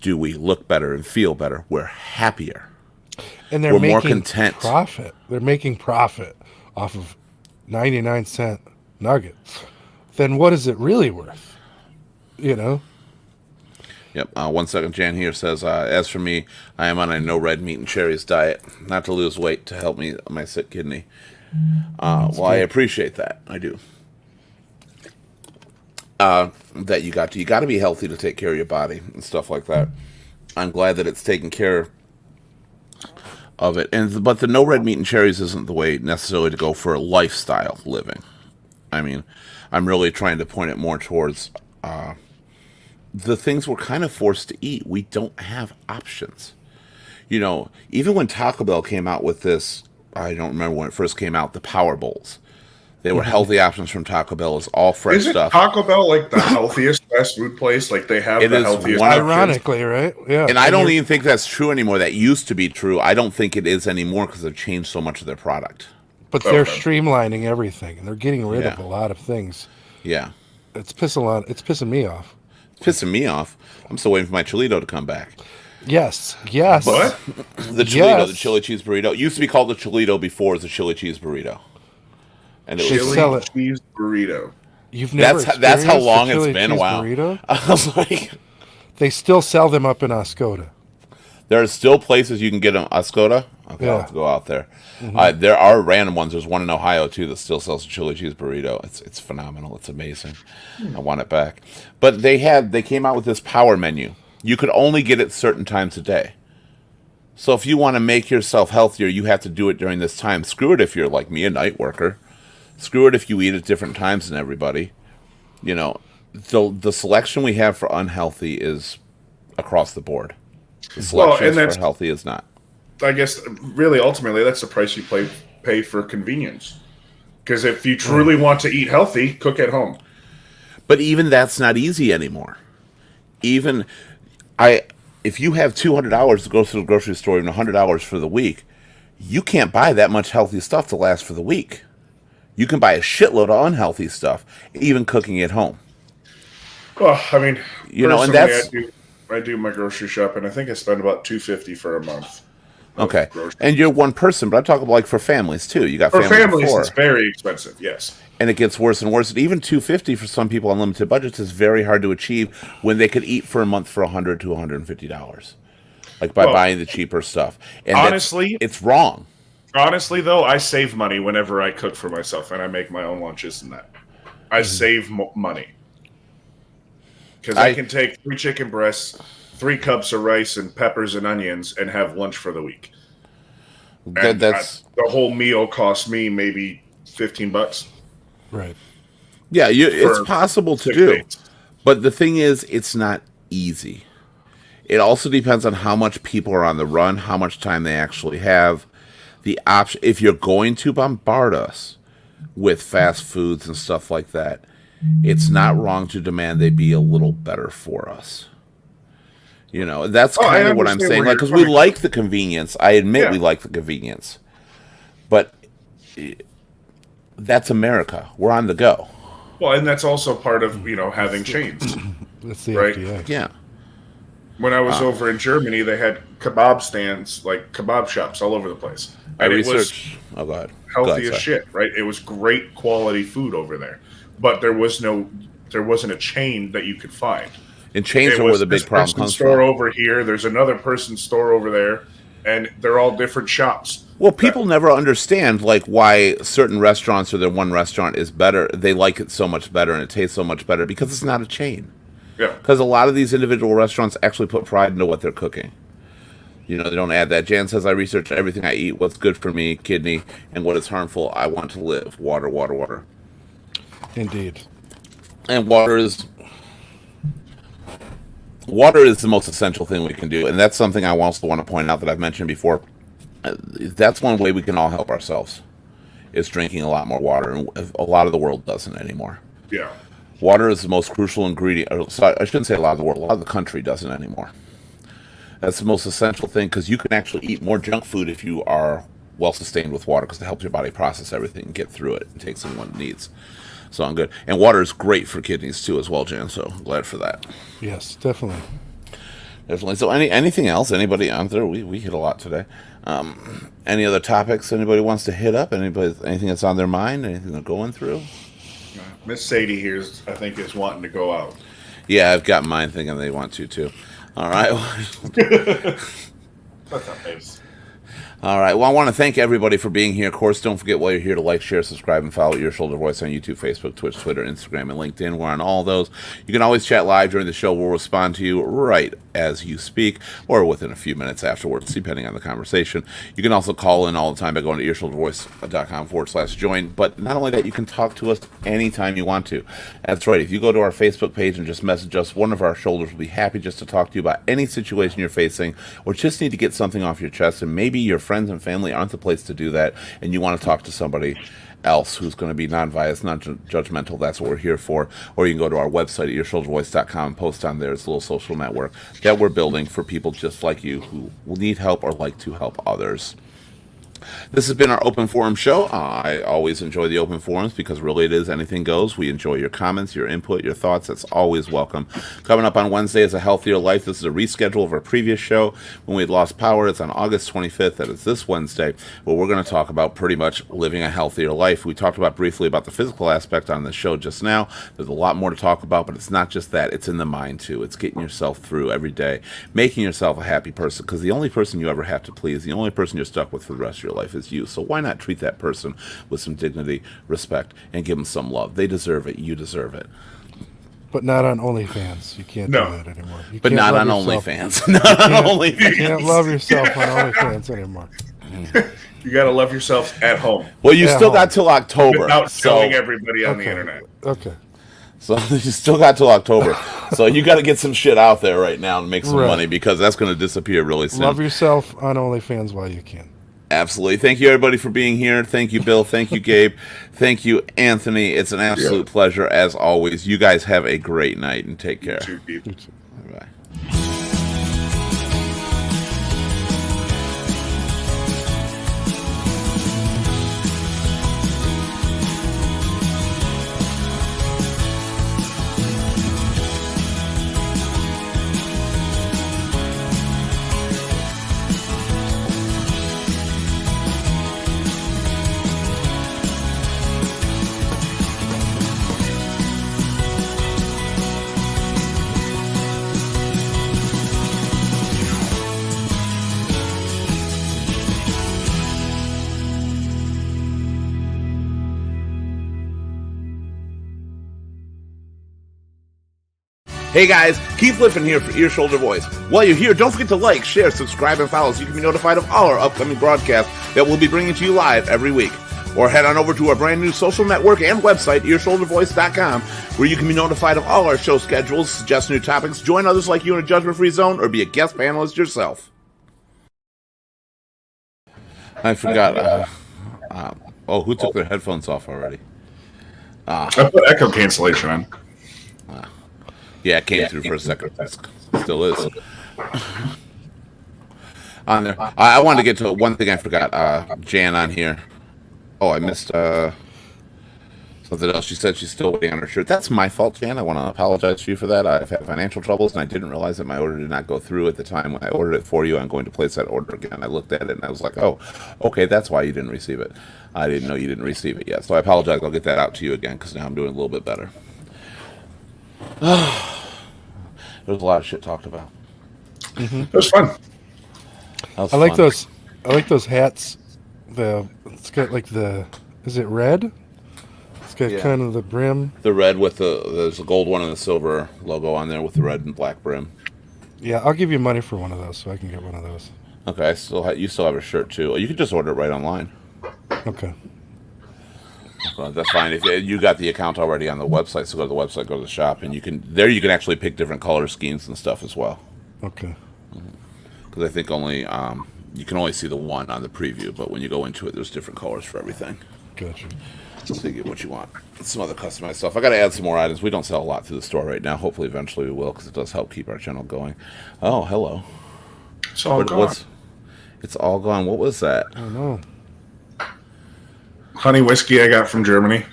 do we look better and feel better, we're happier. And we're more content. Profit. They're making profit off of 99-cent nuggets. Then what is it really worth? Yep. 1 second, Jan here says, as for me, I am on a no red meat and cherries diet, not to lose weight, to help me my sick kidney. Well, I appreciate that. I do. That you got to be healthy to take care of your body and stuff like that. I'm glad that it's taking care of it. But the no red meat and cherries isn't the way necessarily to go for lifestyle living. I mean, I'm really trying to point it more towards the things we're kind of forced to eat. We don't have options. Even when Taco Bell came out with this, I don't remember when it first came out, the Power Bowls. They were healthy options from Taco Bell. It's all fresh stuff. Is Taco Bell like the healthiest fast food place? Like they have the healthiest. Ironically, right? Yeah. And I don't even think that's true anymore. That used to be true. I don't think it is anymore because they've changed so much of their product. But they're streamlining everything, and they're getting rid of a lot of things. Yeah. It's pissing me off. It's pissing me off. I'm still waiting for my Cholito to come back. Yes. What? The Cholito, the chili cheese burrito. It used to be called the Cholito before it was a chili cheese burrito. And it was chili cheese burrito. You've never that's how long it's been. Wow. Burrito? I was like, they still sell them up in Oscoda. There are still places you can get them. Oscoda? Okay, I'll have to go out there. Mm-hmm. There are random ones. There's one in Ohio, too, that still sells a chili cheese burrito. It's phenomenal. It's amazing. I want it back. But they came out with this power menu. You could only get it certain times a day. So if you want to make yourself healthier, you have to do it during this time. Screw it if you're like me, a night worker. Screw it if you eat at different times than everybody. The selection we have for unhealthy is across the board. The selection and that's- for healthy is not. I guess really ultimately that's the price you pay for convenience. Because if you truly want to eat healthy, cook at home. But even that's not easy anymore. Even if you have $200 to go to the grocery store and $100 for the week, you can't buy that much healthy stuff to last for the week. You can buy a shitload of unhealthy stuff, even cooking at home. Well, I mean, And that's I do my grocery shop, and I think I spend about $250 for a month. okay. And you're one person, but I'm talking like for families too. You got For families families, of 4. it's very expensive. Yes. And it gets worse and worse. And even $250 for some people on limited budgets is very hard to achieve when they could eat for a month for $100 to $150, like by buying the cheaper stuff. And honestly, it's wrong. Honestly, though, I save money whenever I cook for myself and I make my own lunches and that. I save money because I can take 3 chicken breasts, 3 cups of rice, and peppers and onions, and have lunch for the week. And That's the whole meal costs me maybe $15. Right. yeah. It's possible to 6 do. days. But the thing is, it's not easy. It also depends on how much people are on the run, how much time they actually have. The option, if you're going to bombard us with fast foods and stuff like that, it's not wrong to demand they be a little better for us. That's kind of what I'm understand saying. where Like, because you're we coming like the convenience. I admit Yeah. we like the convenience, but that's America. We're on the go. Well, and that's also part of having chains. That's the Right. FDA. Yeah. When I was over in Germany, they had kebab stands, like kebab shops, all over the place. I And it was researched. Oh, go ahead. Go healthy ahead, as sorry. shit, right? It was great quality food over there, but there wasn't a chain that you could find. And chains It are where was the big this problem person's comes store from. over here. There's another person's store over there, and they're all different shops. Well, people never understand like why certain restaurants or their one restaurant is better. They like it so much better and it tastes so much better because it's not a chain. Yeah, Because a lot of these individual restaurants actually put pride into what they're cooking. They don't add that. Jan says, I research everything I eat, what's good for me, kidney, and what is harmful. I want to live. Water, water, water. Indeed. And water is the most essential thing we can do. And that's something I also want to point out that I've mentioned before. That's one way we can all help ourselves, is drinking a lot more water. And a lot of the world doesn't anymore. yeah. Water is the most crucial ingredient. Sorry, I shouldn't say a lot of the world. A lot of the country doesn't anymore. That's the most essential thing because you can actually eat more junk food if you are well sustained with water because it helps your body process everything and get through it and takes in what it needs. So I'm good. And water is great for kidneys too as well, Jan. So glad for that. Yes, definitely. Definitely. So anything else? Anybody out there? We hit a lot today. Any other topics anybody wants to hit up? Anything that's on their mind? Anything they're going through? Miss Sadie here, I think, is wanting to go out. Yeah, I've got mine thinking they want to too. All right. What's up, babes? All right. Well, I want to thank everybody for being here. Of course, don't forget while you're here to like, share, subscribe, and follow Your Shoulder Voice on YouTube, Facebook, Twitch, Twitter, Instagram, and LinkedIn. We're on all those. You can always chat live during the show. We'll respond to you right as you speak or within a few minutes afterwards, depending on the conversation. You can also call in all the time by going to earshouldervoice.com/join. But not only that, you can talk to us anytime you want to. That's right. If you go to our Facebook page and just message us, one of our shoulders will be happy just to talk to you about any situation you're facing or just need to get something off your chest, and maybe your friends and family aren't the place to do that, and you want to talk to somebody else who's going to be non-biased, non-judgmental. That's what we're here for. Or you can go to our website at earshouldervoice.com and post on there. It's a little social network that we're building for people just like you who will need help or like to help others. This has been our open forum show. I always enjoy the open forums because really it is anything goes. We enjoy your comments, your input, your thoughts. That's always welcome. Coming up on Wednesday is A Healthier Life. This is a reschedule of our previous show when we had lost power. It's on August 25th. That is this Wednesday, where we're going to talk about pretty much living a healthier life. We talked about briefly about the physical aspect on the show just now. There's a lot more to talk about, but it's not just that. It's in the mind, too. It's getting yourself through every day, making yourself a happy person, because the only person you ever have to please, the only person you're stuck with for the rest of your life is you. So why not treat that person with some dignity, respect, and give them some love? They deserve it. You deserve it. But not on OnlyFans. You can't No. do that anymore. You But can't not love on yourself. OnlyFans. Not on You OnlyFans. can't love yourself on OnlyFans anymore. You got to love yourself at home Well, you At still home. got till October. without So, telling everybody on the Okay. internet. Okay. so you still got till October. So you got to get some shit out there right now and make some Right. money because that's going to disappear really soon. Love yourself on OnlyFans while you can. Absolutely. Thank you, everybody, for being here. Thank you, Bill. Thank you, Gabe. Thank you, Anthony. It's an absolute pleasure, as always. You guys have a great night and take care. Bye. Hey guys, Keith Lippin here for Ear Shoulder Voice. While you're here, don't forget to like, share, subscribe, and follow so you can be notified of all our upcoming broadcasts that we'll be bringing to you live every week. Or head on over to our brand new social network and website, earshouldervoice.com, where you can be notified of all our show schedules, suggest new topics, join others like you in a judgment-free zone, or be a guest panelist yourself. I forgot. Who took their headphones off already? I put echo cancellation on. Yeah, it came through for a second. Still is. On there. I wanted to get to one thing I forgot. Jan on here. Oh, I missed something else. She said she's still waiting on her shirt. That's my fault, Jan. I want to apologize to you for that. I've had financial troubles, and I didn't realize that my order did not go through at the time when I ordered it for you. I'm going to place that order again. I looked at it, and I was like, oh, okay, that's why you didn't receive it. I didn't know you didn't receive it yet. So I apologize. I'll get that out to you again, because now I'm doing a little bit better. There's a lot of shit talked about. It was fun. I like those. I like those hats. It's got like is it red? It's got kind of the brim. The red with there's a gold one and the silver logo on there with the red and black brim. Yeah, I'll give you money for one of those, so I can get one of those. Okay, you still have a shirt too. You can just order it right online. Okay. Well, that's fine. If you got the account already on the website, so go to the website, go to the shop, and you can actually pick different color schemes and stuff as well. Okay. Because I think only you can only see the one on the preview, but when you go into it, there's different colors for everything. Gotcha. So you get what you want. Some other customized stuff. I got to add some more items. We don't sell a lot through the store right now. Hopefully, eventually we will, because it does help keep our channel going. Oh, hello. It's all gone. It's all gone. What was that? I don't know. Honey whiskey I got from Germany.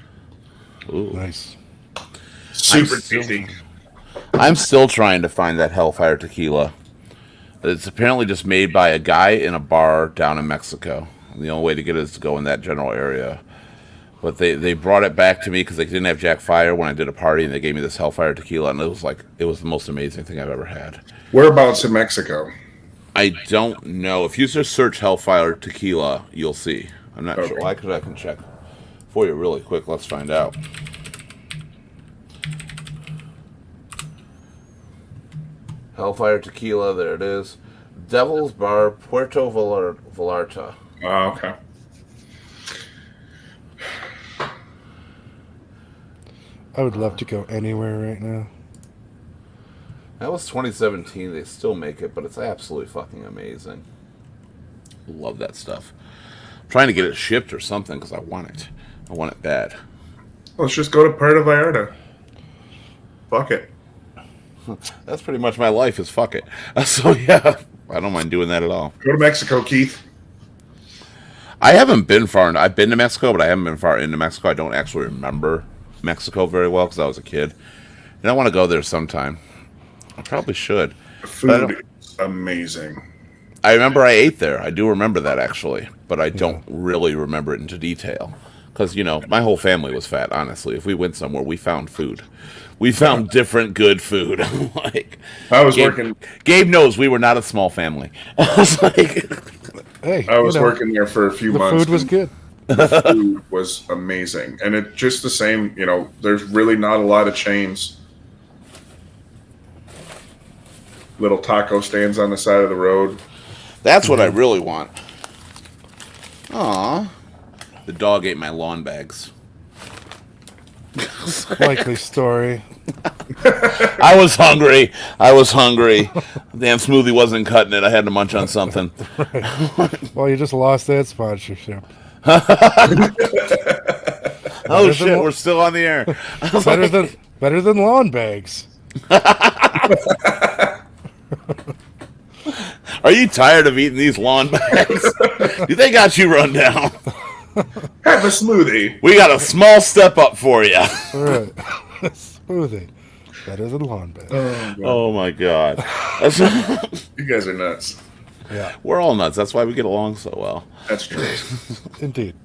Ooh. Nice. Super tasty. I'm still trying to find that Hellfire tequila. It's apparently just made by a guy in a bar down in Mexico. And the only way to get it is to go in that general area. But they brought it back to me because they didn't have Jack Fire when I did a party, and they gave me this Hellfire tequila, and it was the most amazing thing I've ever had. Whereabouts in Mexico? I don't know. If you just search Hellfire tequila, you'll see. I'm not sure. I can check for you really quick. Let's find out. Hellfire tequila, there it is. Devil's Bar, Puerto Vallarta. Oh, okay. I would love to go anywhere right now. That was 2017. They still make it, but it's absolutely fucking amazing. Love that stuff. I'm trying to get it shipped or something because I want it. I want it bad. Let's just go to Puerto Vallarta. Fuck it. That's pretty much my life is fuck it. So yeah, I don't mind doing that at all. Go to Mexico, Keith. I haven't been far. I've been to Mexico, but I haven't been far into Mexico. I don't actually remember Mexico very well because I was a kid. And I want to go there sometime. I probably should. The food is amazing. I remember I ate there. I do remember that actually, but I don't really remember it into detail. Because, my whole family was fat, honestly. If we went somewhere, we found food. We found different good food. I was working. Gabe knows we were not a small family. I was Hey, I was working there for a few months. The food was good. The food was amazing. And it just the same, there's really not a lot of chains. Little taco stands on the side of the road. That's what I really want. Aw. The dog ate my lawn bags. Likely story. I was hungry. Damn smoothie wasn't cutting it. I had to munch on something. Well, you just lost that sponsorship. Oh shit, we're still on the air. Better than lawn bags. Are you tired of eating these lawn bags? They got you run down. Have a smoothie. We got a small step up for you. All right. Smoothie. Better than lawn bags. Oh my god. You guys are nuts. Yeah, We're all nuts. That's why we get along so well. That's true. indeed.